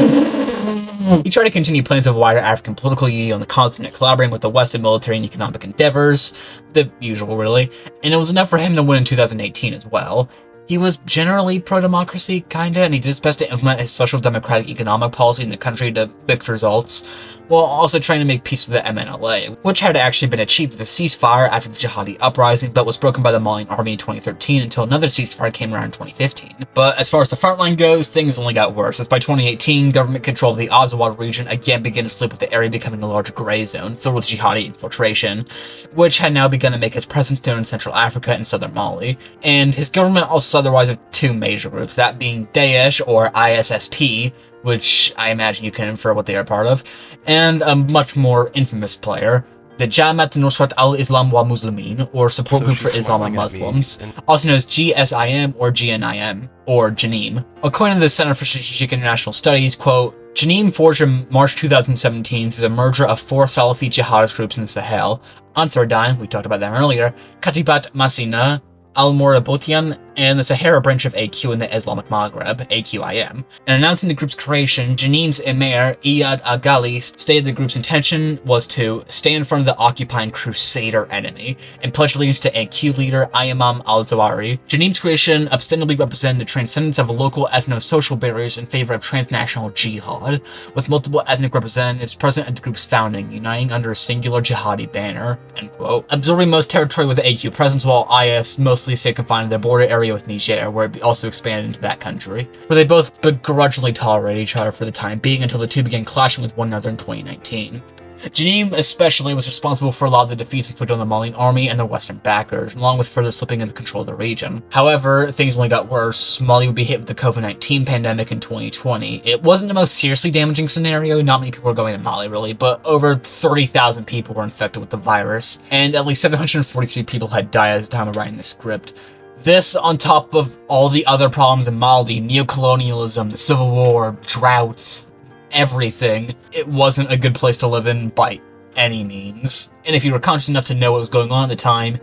He tried to continue plans of wider African political unity on the continent, collaborating with the West in military and economic endeavors, the usual really, and it was enough for him to win in 2018 as well. He was generally pro-democracy, kinda, and he did his best to implement his social democratic economic policy in the country to mixed results, while also trying to make peace with the MNLA, which had actually been achieved with a ceasefire after the jihadi uprising, but was broken by the Malian army in 2013 until another ceasefire came around in 2015. But as far as the frontline goes, things only got worse, as by 2018, government control of the Azawad region again began to slip, with the area becoming a large gray zone filled with jihadi infiltration, which had now begun to make its presence known in Central Africa and southern Mali. And his government also saw the rise of two major groups, that being Daesh, or ISSP, which I imagine you can infer what they are part of, and a much more infamous player, the Jamaat Nusrat al-Islam wal Muslimin, or Support Group for Islam and Muslims, also known as GSIM or GNIM, or Janim. According to the Center for Strategic International Studies, quote, Janim forged in March 2017 through the merger of four Salafi jihadist groups in the Sahel, Ansar Dine, we talked about them earlier, Katibat Masina, Al-Morabotian, and the Sahara branch of AQ in the Islamic Maghreb, AQIM. And announcing the group's creation, Janim's Emir, Iyad Agali, stated the group's intention was to stand in front of the occupying crusader enemy, and pledge allegiance to AQ leader Ayman al-Zawahiri. Janim's creation ostensibly represented the transcendence of local ethno-social barriers in favor of transnational jihad, with multiple ethnic representatives present at the group's founding, uniting under a singular jihadi banner, end quote. Absorbing most territory with the AQ presence, while IS mostly stayed confined to their border area with Niger, where it also expanded into that country, where they both begrudgingly tolerated each other for the time being until the two began clashing with one another in 2019. Janim especially was responsible for a lot of the defeats inflicted on the Malian army and their western backers, along with further slipping into control of the region. However, things only got worse. Mali would be hit with the COVID-19 pandemic in 2020. It wasn't the most seriously damaging scenario, not many people were going to Mali really, but over 30,000 people were infected with the virus, and at least 743 people had died at the time of writing the script. This, on top of all the other problems in Mali, neocolonialism, the civil war, droughts, everything, it wasn't a good place to live in by any means. And if you were conscious enough to know what was going on at the time,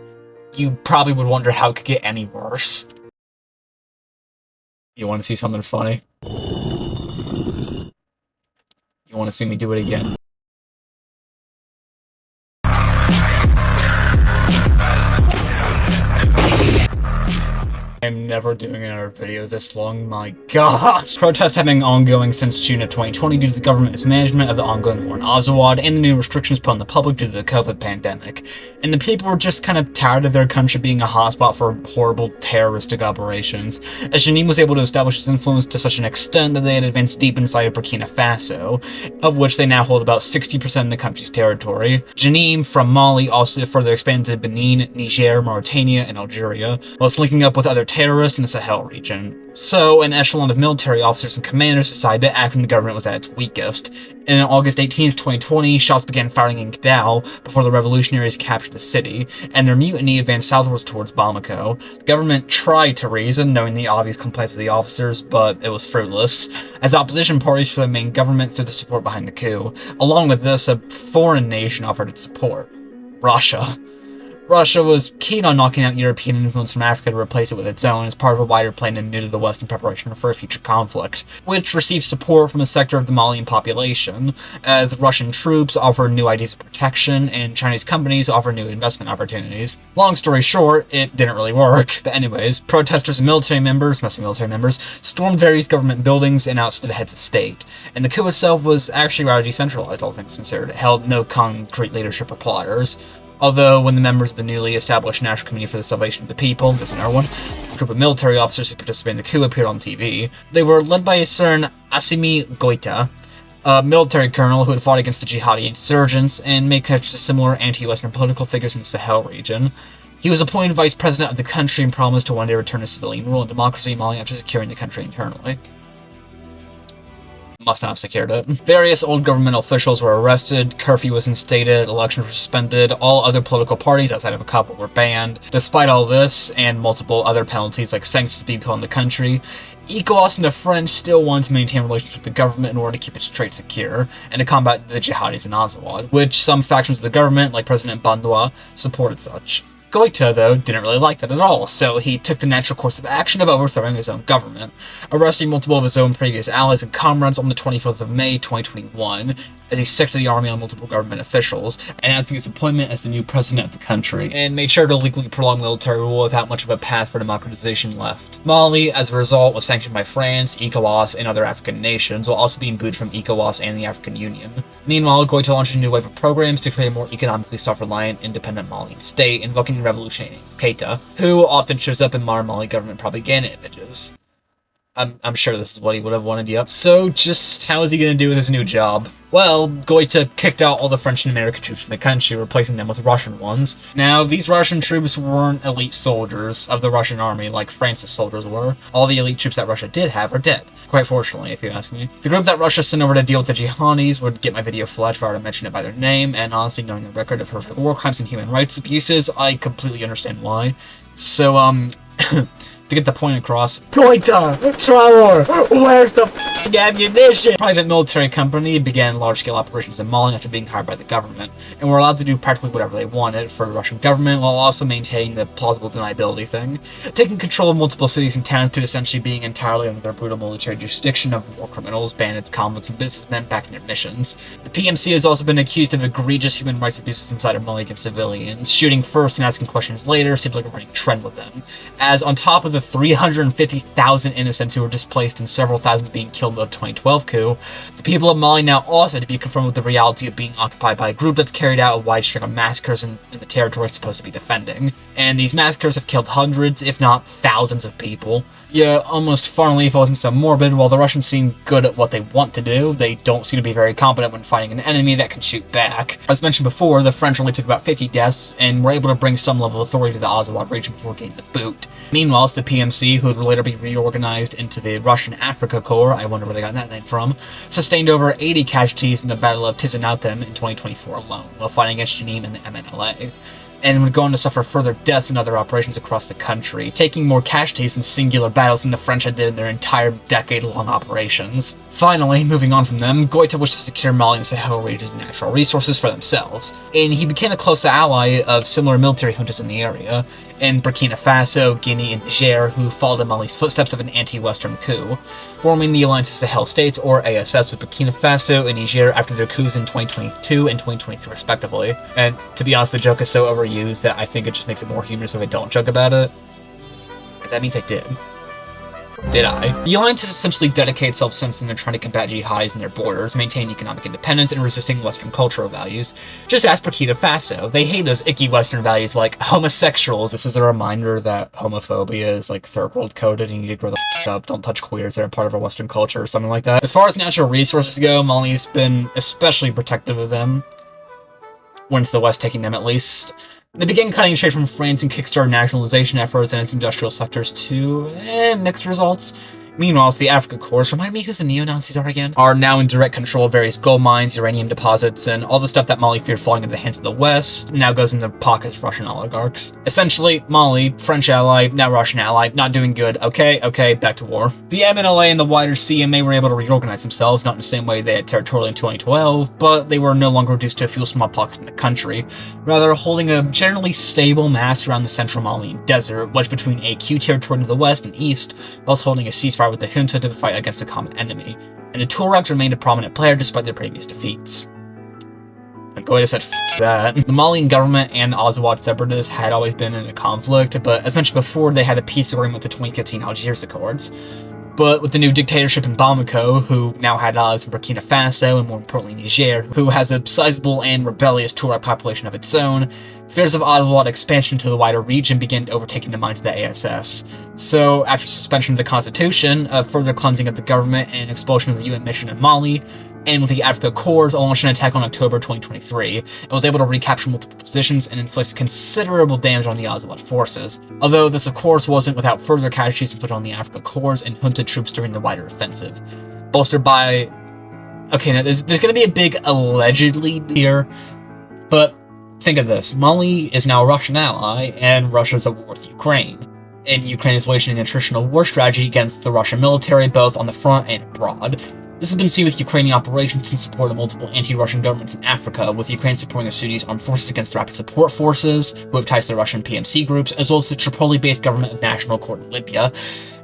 you probably would wonder how it could get any worse. You want to see something funny? You want to see me do it again? I'm never doing another video this long, my god. Protests have been ongoing since June of 2020 due to the government mismanagement of the ongoing war in Azawad and the new restrictions put on the public due to the COVID pandemic. And the people were just kind of tired of their country being a hotspot for horrible terroristic operations, as Janine was able to establish its influence to such an extent that they had advanced deep inside of Burkina Faso, of which they now hold about 60% of the country's territory. Janine from Mali also further expanded to Benin, Niger, Mauritania, and Algeria, whilst linking up with other terrorists in the Sahel region. So, an echelon of military officers and commanders decided to act when the government was at its weakest. And on August 18th, 2020, shots began firing in Kidal before the revolutionaries captured the city, and their mutiny advanced southwards towards Bamako. The government tried to reason, knowing the obvious complaints of the officers, but it was fruitless, as opposition parties for the main government threw the support behind the coup. Along with this, a foreign nation offered its support: Russia. Russia was keen on knocking out European influence from Africa to replace it with its own as part of a wider plan and new to the West in preparation for a future conflict, which received support from a sector of the Malian population, as Russian troops offered new ideas of protection and Chinese companies offered new investment opportunities. Long story short, it didn't really work. But anyways, protesters and military members, mostly military members, stormed various government buildings and ousted the heads of state, and the coup itself was actually rather decentralized, all things considered. It held no concrete leadership or plotters. Although, when the members of the newly established National Committee for the Salvation of the People, there's another one, a group of military officers who participated in the coup appeared on TV, they were led by a certain Assimi Goïta, a military colonel who had fought against the jihadi insurgents and made connections to similar anti-Western political figures in the Sahel region. He was appointed vice president of the country and promised to one day return to civilian rule and democracy in Mali after securing the country internally. Must not have secured it. Various old government officials were arrested, curfew was instated, elections were suspended, all other political parties outside of a couple were banned. Despite all this, and multiple other penalties like sanctions being put on the country, ECOWAS and the French still wanted to maintain relations with the government in order to keep its trade secure, and to combat the jihadis in Azawad, which some factions of the government, like President Bandoua, supported such. Goïta, though, didn't really like that at all, so he took the natural course of action of overthrowing his own government, arresting multiple of his own previous allies and comrades on the 24th of May, 2021, as he sicked the army on multiple government officials, announcing his appointment as the new president of the country, and made sure to legally prolong military rule without much of a path for democratization left. Mali, as a result, was sanctioned by France, ECOWAS, and other African nations, while also being booed from ECOWAS and the African Union. Meanwhile, Goïta launched a new wave of programs to create a more economically self-reliant, independent Malian state, invoking the revolutionary Keita, who often shows up in modern Mali government propaganda images. I'm sure this is what he would have wanted, yep. So, just how is he gonna do with his new job? Well, Goïta kicked out all the French and American troops from the country, replacing them with Russian ones. Now, these Russian troops weren't elite soldiers of the Russian army like France's soldiers were. All the elite troops that Russia did have are dead. Quite fortunately, if you ask me. The group that Russia sent over to deal with the jihadis would get my video flagged if I were to mention it by their name, and honestly, knowing the record of horrific war crimes and human rights abuses, I completely understand why. So, to get the point across, Goïta! Traor! Where's the f***ing ammunition? A private military company began large-scale operations in Mali after being hired by the government, and were allowed to do practically whatever they wanted for the Russian government, while also maintaining the plausible deniability thing, taking control of multiple cities and towns to essentially being entirely under their brutal military jurisdiction of war criminals, bandits, convicts, and businessmen back in their missions. The PMC has also been accused of egregious human rights abuses inside of Mali against civilians. Shooting first and asking questions later seems like a running trend with them, as on top of the 350,000 innocents who were displaced and several thousand being killed in the 2012 coup, the people of Mali now also have to be confronted with the reality of being occupied by a group that's carried out a wide string of massacres in the territory it's supposed to be defending. And these massacres have killed hundreds, if not thousands of people. Yeah, almost finally, if it wasn't so morbid, while the Russians seem good at what they want to do, they don't seem to be very competent when fighting an enemy that can shoot back. As mentioned before, the French only took about 50 deaths, and were able to bring some level of authority to the Azawad region before getting the boot. Meanwhile, the PMC, who would later be reorganized into the Russian Africa Corps, I wonder where they got that name from, sustained over 80 casualties in the Battle of Tizinautem in 2024 alone, while fighting against Janine and the MNLA, and would go on to suffer further deaths in other operations across the country, taking more casualties in singular battles than the French had did in their entire decade-long operations. Finally, moving on from them, Goïta wished to secure Mali and Sahel region's natural resources for themselves, and he became a close ally of similar military juntas in the area, in Burkina Faso, Guinea, and Niger, who followed in Mali's footsteps of an anti-Western coup, forming the Alliance of Sahel States, or ASS, with Burkina Faso and Niger after their coups in 2022 and 2023 respectively. And to be honest, the joke is so overused that I think it just makes it more humorous if I don't joke about it. but that means I did. Did I? The Alliance has essentially dedicated itself since then to trying to combat jihadis in their borders, maintain economic independence, and resisting Western cultural values. Just ask Burkina Faso. They hate those icky Western values like homosexuals. This is a reminder that homophobia is like third world coded and you need to grow the up. Don't touch queers, they're a part of our Western culture or something like that. As far as natural resources go, Mali's been especially protective of them. When it's the West taking them at least. They began cutting trade from France and kickstarted nationalization efforts in its industrial sectors to mixed results. Meanwhile, the Africa Corps, remind me who the neo-Nazis are again, are now in direct control of various gold mines, uranium deposits, and all the stuff that Mali feared falling into the hands of the West now goes into the pockets of Russian oligarchs. Essentially, Mali, French ally, now Russian ally, not doing good. Okay, back to war. The MNLA and the wider CMA were able to reorganize themselves, not in the same way they had territorially in 2012, but they were no longer reduced to a few small pockets in the country, rather holding a generally stable mass around the central Malian desert, wedged between AQ territory to the west and east, whilst holding a ceasefire with the junta to fight against a common enemy, and the Tuaregs remained a prominent player despite their previous defeats. Go ahead and said that. The Malian government and Azawad separatists had always been in a conflict, but as mentioned before, they had a peace agreement with the 2015 Algiers Accords. But with the new dictatorship in Bamako, who now had allies in Burkina Faso and more importantly Niger, who has a sizable and rebellious Tuareg population of its own, fears of Azawad expansion to the wider region began overtaking the minds of the ASS. So, after suspension of the constitution, a further cleansing of the government, and expulsion of the UN mission in Mali, and with the Africa Corps launched an attack on October 2023, it was able to recapture multiple positions and inflict considerable damage on the Azawad forces. Although this of course wasn't without further casualties inflicted on the Africa Corps and junta troops during the wider offensive. Bolstered by... Okay, now there's going to be a big allegedly here, but think of this. Mali is now a Russian ally, and Russia's at war with Ukraine. And Ukraine is waging an attritional war strategy against the Russian military, both on the front and abroad. This has been seen with Ukrainian operations in support of multiple anti-Russian governments in Africa, with Ukraine supporting the Sudanese armed forces against the Rapid Support Forces, who have ties to the Russian PMC groups, as well as the Tripoli-based government of National Accord in Libya,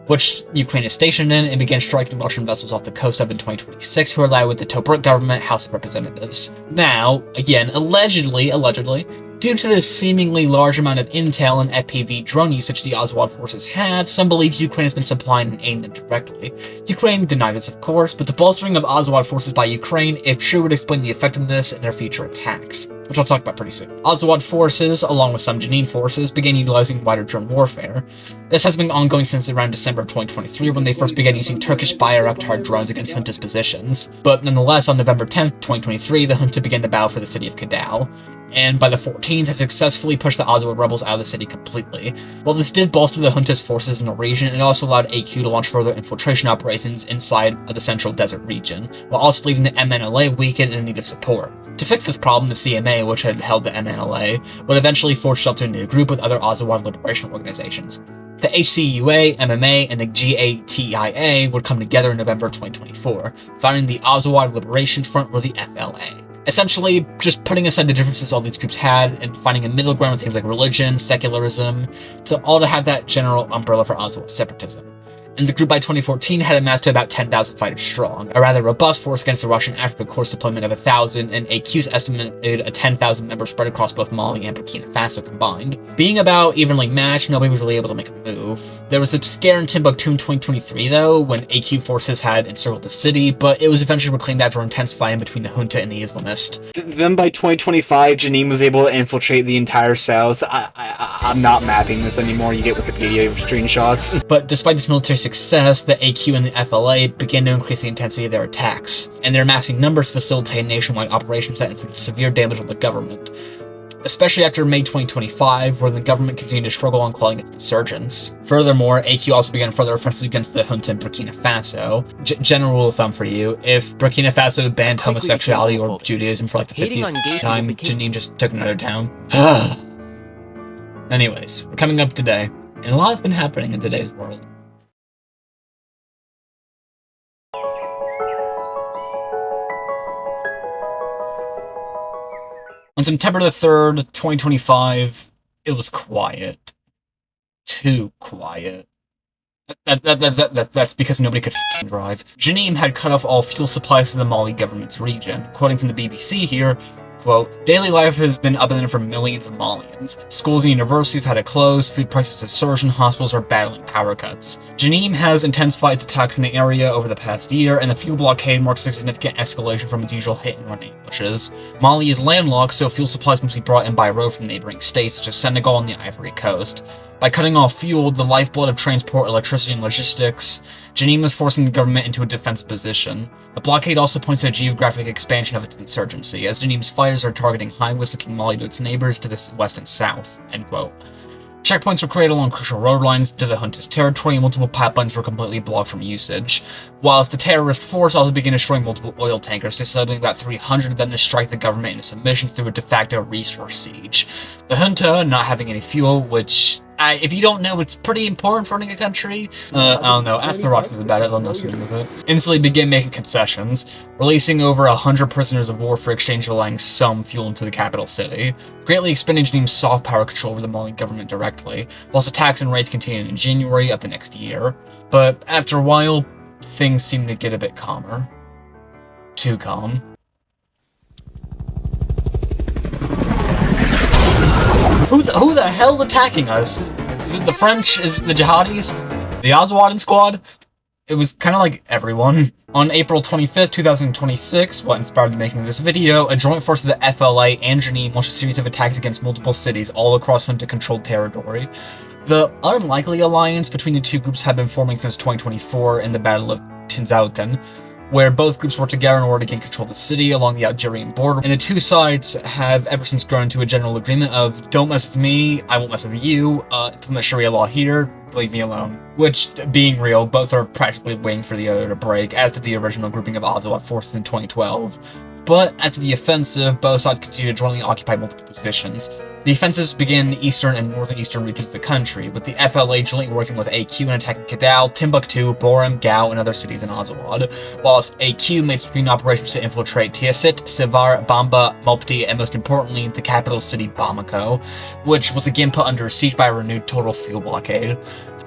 which Ukraine is stationed in, and began striking Russian vessels off the coast of in 2026, who are allied with the Tobruk government House of Representatives. Now, again, allegedly, due to the seemingly large amount of intel and FPV drone usage the Azawad forces have, some believe Ukraine has been supplying and aiming them directly. Ukraine denied this, of course, but the bolstering of Azawad forces by Ukraine, it sure would explain the effectiveness in their future attacks, which I'll talk about pretty soon. Azawad forces, along with some Jenin forces, began utilizing wider drone warfare. This has been ongoing since around December of 2023, when they first began using Turkish Bayraktar drones against junta's positions. But nonetheless, on November 10th, 2023, the junta began the battle for the city of Kidal, and by the 14th had successfully pushed the Azawad rebels out of the city completely. While this did bolster the junta's forces in the region, it also allowed AQ to launch further infiltration operations inside of the central desert region, while also leaving the MNLA weakened and in need of support. To fix this problem, the CMA, which had held the MNLA, would eventually forge itself to a new group with other Azawad liberation organizations. The HCUA, MMA, and the GATIA would come together in November 2024, founding the Azawad Liberation Front, or the FLA. Essentially, just putting aside the differences all these groups had, and finding a middle ground with things like religion, secularism, to have that general umbrella for Azawad separatism. And the group by 2014 had amassed to about 10,000 fighters strong, a rather robust force against the Russian Africa Corps deployment of 1,000, and AQ's estimated a 10,000 members spread across both Mali and Burkina Faso combined. Being about evenly matched, nobody was really able to make a move. There was a scare in Timbuktu in 2023 though, when AQ forces had encircled the city, but it was eventually reclaimed after intense fighting between the junta and the Islamists. Then by 2025, Jenin was able to infiltrate the entire south. I'm not mapping this anymore, you get Wikipedia screenshots. But despite this military success, the AQ and the FLA began to increase the intensity of their attacks, and their massing numbers facilitated nationwide operations that inflicted severe damage on the government, especially after May 2025, where the government continued to struggle on quelling its insurgents. Furthermore, AQ also began further offensives against the junta in Burkina Faso. General rule of thumb for you, if Burkina Faso banned homosexuality or Judaism for like the 50th time, Jenin just took another town. Anyways, we're coming up today, and a lot has been happening in today's world. On September the 3rd, 2025, it was quiet. Too quiet. That's because nobody could drive. Jenin had cut off all fuel supplies to the Mali government's region. Quoting from the BBC here, Quote, daily life has been upended for millions of Malians. Schools and universities have had to close, food prices have surged, and hospitals are battling power cuts. Jenin has intensified its attacks in the area over the past year, and the fuel blockade marks a significant escalation from its usual hit-and-run ambushes. Mali is landlocked, so fuel supplies must be brought in by road from neighboring states such as Senegal and the Ivory Coast. By cutting off fuel, the lifeblood of transport, electricity, and logistics, Jenin was forcing the government into a defensive position. The blockade also points to the geographic expansion of its insurgency, as Jenin's fighters are targeting highways linking Mali to its neighbors to the west and south. End quote. Checkpoints were created along crucial road lines to the Juntas territory, and multiple pipelines were completely blocked from usage, whilst the terrorist force also began destroying multiple oil tankers, disabling about 300 of them to strike the government into submission through a de facto resource siege. The junta, not having any fuel, which, if you don't know, it's pretty important for running a country. I don't know, ask the Russians about it, they'll know something with it. Instantly began making concessions, releasing over 100 prisoners of war for exchange of allowing some fuel into the capital city, greatly expanding Jenin's soft power control over the Malian government directly, whilst attacks and raids continued in January of the next year. But after a while, things seemed to get a bit calmer. Too calm. Who the hell's attacking us? Is it the French? Is it the jihadis? The Azwadan squad? It was kind of like everyone. On April 25th, 2026, what inspired the making of this video, a joint force of the FLA and Jenin launched a series of attacks against multiple cities all across junta-controlled territory. The unlikely alliance between the two groups had been forming since 2024 in the Battle of Tinzaoten, where both groups worked together in order to gain control of the city along the Algerian border, and the two sides have ever since grown into a general agreement of, don't mess with me, I won't mess with you, implement Sharia law here, leave me alone. Which, being real, both are practically waiting for the other to break, as did the original grouping of Azawad forces in 2012. But after the offensive, both sides continued to jointly occupy multiple positions. The offensives began in the eastern and northeastern regions of the country, with the FLA jointly working with AQ in attacking Kidal, Timbuktu, Boram, Gao, and other cities in Azawad, whilst AQ made sweeping operations to infiltrate Tiasit, Sivar, Bamba, Mopti, and most importantly, the capital city Bamako, which was again put under siege by a renewed total fuel blockade.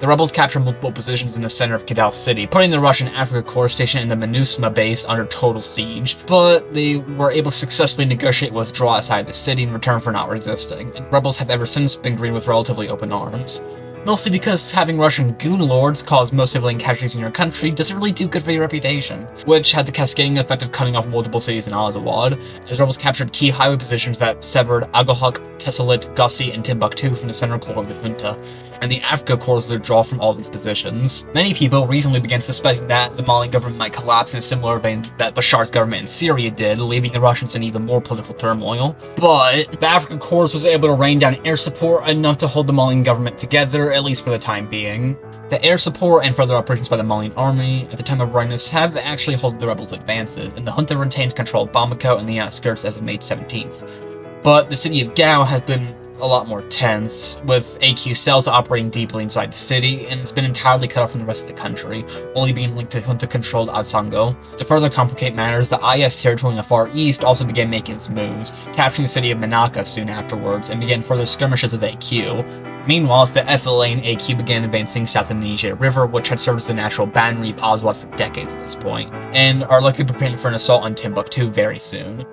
The rebels captured multiple positions in the center of Kidal City, putting the Russian Africa Corps stationed in the MINUSMA base under total siege, but they were able to successfully negotiate withdrawal outside the city in return for not resisting, and rebels have ever since been greeted with relatively open arms. Mostly because having Russian goon lords cause most civilian casualties in your country doesn't really do good for your reputation, which had the cascading effect of cutting off multiple cities in Azawad, as rebels captured key highway positions that severed Agohak, Tessalit, Gussi, and Timbuktu from the central core of the junta, and the Africa Corps withdraw from all these positions. Many people recently began suspecting that the Malian government might collapse in a similar vein that Bashar's government in Syria did, leaving the Russians in even more political turmoil. But the African Corps was able to rain down air support enough to hold the Malian government together, at least for the time being. The air support and further operations by the Malian army at the time of writing this have actually halted the rebels' advances, and the junta retains control of Bamako and the outskirts as of May 17th. But the city of Gao has been a lot more tense, with AQ cells operating deeply inside the city, and it's been entirely cut off from the rest of the country, only being linked to junta-controlled Azango. To further complicate matters, the IS territory in the Far East also began making its moves, capturing the city of Menaka soon afterwards, and began further skirmishes with AQ. Meanwhile, the FLA and AQ began advancing south of the Niger River, which had served as the natural boundary of Azawad for decades at this point, and are likely preparing for an assault on Timbuktu very soon.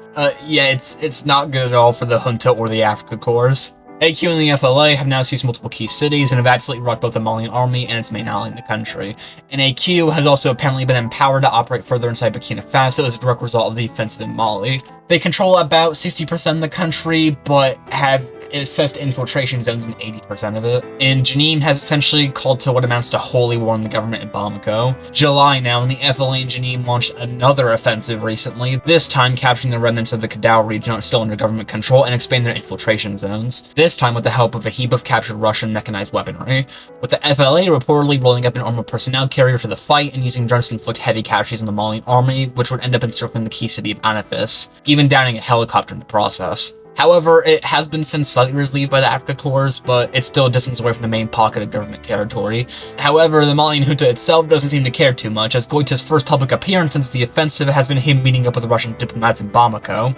Yeah, it's not good at all for the junta or the Africa Corps. AQ and the FLA have now seized multiple key cities and have absolutely rocked both the Malian army and its main ally in the country. And AQ has also apparently been empowered to operate further inside Burkina Faso as a direct result of the offensive in Mali. They control about 60% of the country, but have assessed infiltration zones in 80% of it. And Jenin has essentially called to what amounts to holy war on the government in Bamako. July now, and the FLA and Jenin launched another offensive recently, this time capturing the remnants of the Kidal region still under government control and expand their infiltration zones. This time with the help of a heap of captured Russian mechanized weaponry, with the FLA reportedly rolling up an armored personnel carrier to the fight and using drones to inflict heavy casualties on the Malian army, which would end up encircling the key city of Anafis, even downing a helicopter in the process. However, it has been since slightly relieved by the Africa Corps, but it's still a distance away from the main pocket of government territory. However, the Malian junta itself doesn't seem to care too much, as Goita's first public appearance since the offensive has been him meeting up with the Russian diplomats in Bamako.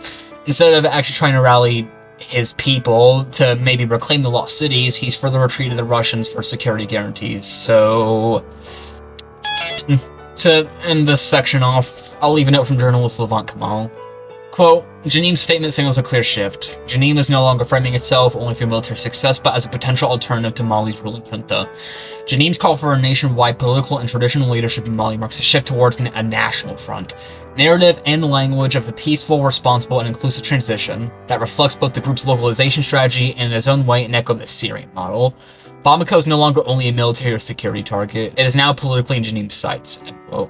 Instead of actually trying to rally his people to maybe reclaim the lost cities, he's further retreated the Russians for security guarantees. So, to end this section off, I'll leave a note from journalist Levant Kamal. Quote, Jenin's statement signals a clear shift. Jenin is no longer framing itself only through military success, but as a potential alternative to Mali's ruling junta. Jenin's call for a nationwide political and traditional leadership in Mali marks a shift towards a national front. Narrative and the language of a peaceful, responsible, and inclusive transition that reflects both the group's localization strategy and in its own way an echo of the Syrian model. Bamako is no longer only a military or security target, it is now politically in Jenin's sights. End quote.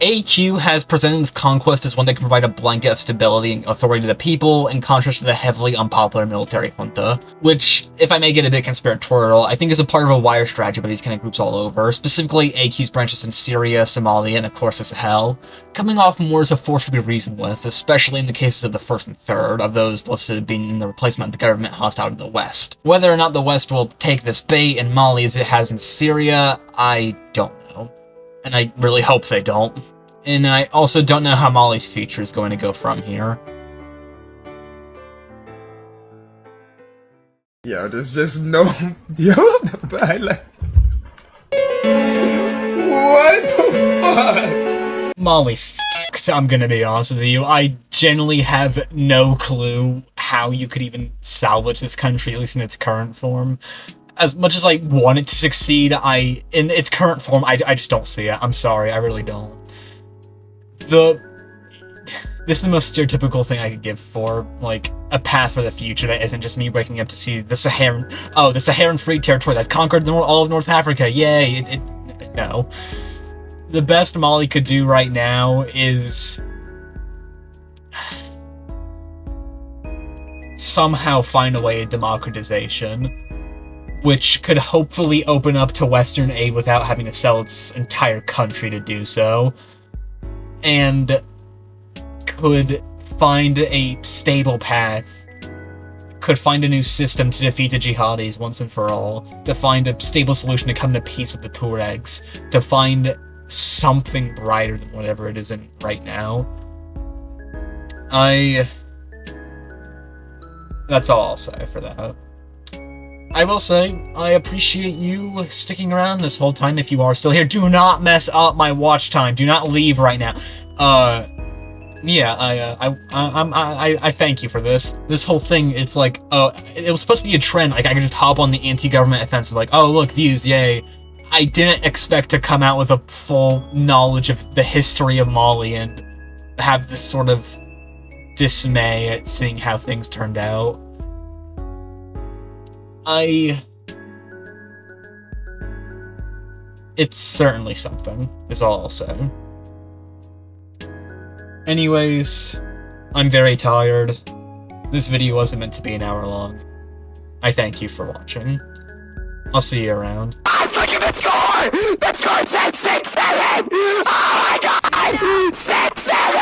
AQ has presented this conquest as one that can provide a blanket of stability and authority to the people, in contrast to the heavily unpopular military junta, which, if I may get a bit conspiratorial, I think is a part of a wider strategy by these kind of groups all over, specifically AQ's branches in Syria, Somalia, and of course the Sahel, coming off more as a force to be reasoned with, especially in the cases of the first and third, of those listed being in the replacement of the government hostile to the West. Whether or not the West will take this bait in Mali as it has in Syria, I don't know. And I really hope they don't. And I also don't know how Mali's future is going to go from here. Yo, there's just no... Yo, but I like... What the fuck? Mali's f***ed, I'm gonna be honest with you. I genuinely have no clue how you could even salvage this country, at least in its current form. As much as I want it to succeed, in its current form, I just don't see it. I'm sorry, I really don't. This is the most stereotypical thing I could give for, like, a path for the future that isn't just me waking up to see the Saharan Free Territory. I've conquered all of North Africa, yay! No. The best Mali could do right now is somehow find a way of democratization, which could hopefully open up to Western aid without having to sell its entire country to do so, and could find a stable path, could find a new system to defeat the jihadis once and for all, to find a stable solution to come to peace with the Tuaregs, to find something brighter than whatever it is in right now. That's all I'll say for that. I will say, I appreciate you sticking around this whole time if you are still here. Do not mess up my watch time. Do not leave right now. Yeah, I thank you for this. This whole thing, it's like, it was supposed to be a trend. Like, I could just hop on the anti-government offensive, like, oh, look, views, yay. I didn't expect to come out with a full knowledge of the history of Mali and have this sort of dismay at seeing how things turned out. It's certainly something, is all I'll say. Anyways, I'm very tired. This video wasn't meant to be an hour long. I thank you for watching. I'll see you around. Let's look at the score! The score says 6-7! Oh my god! 6-7!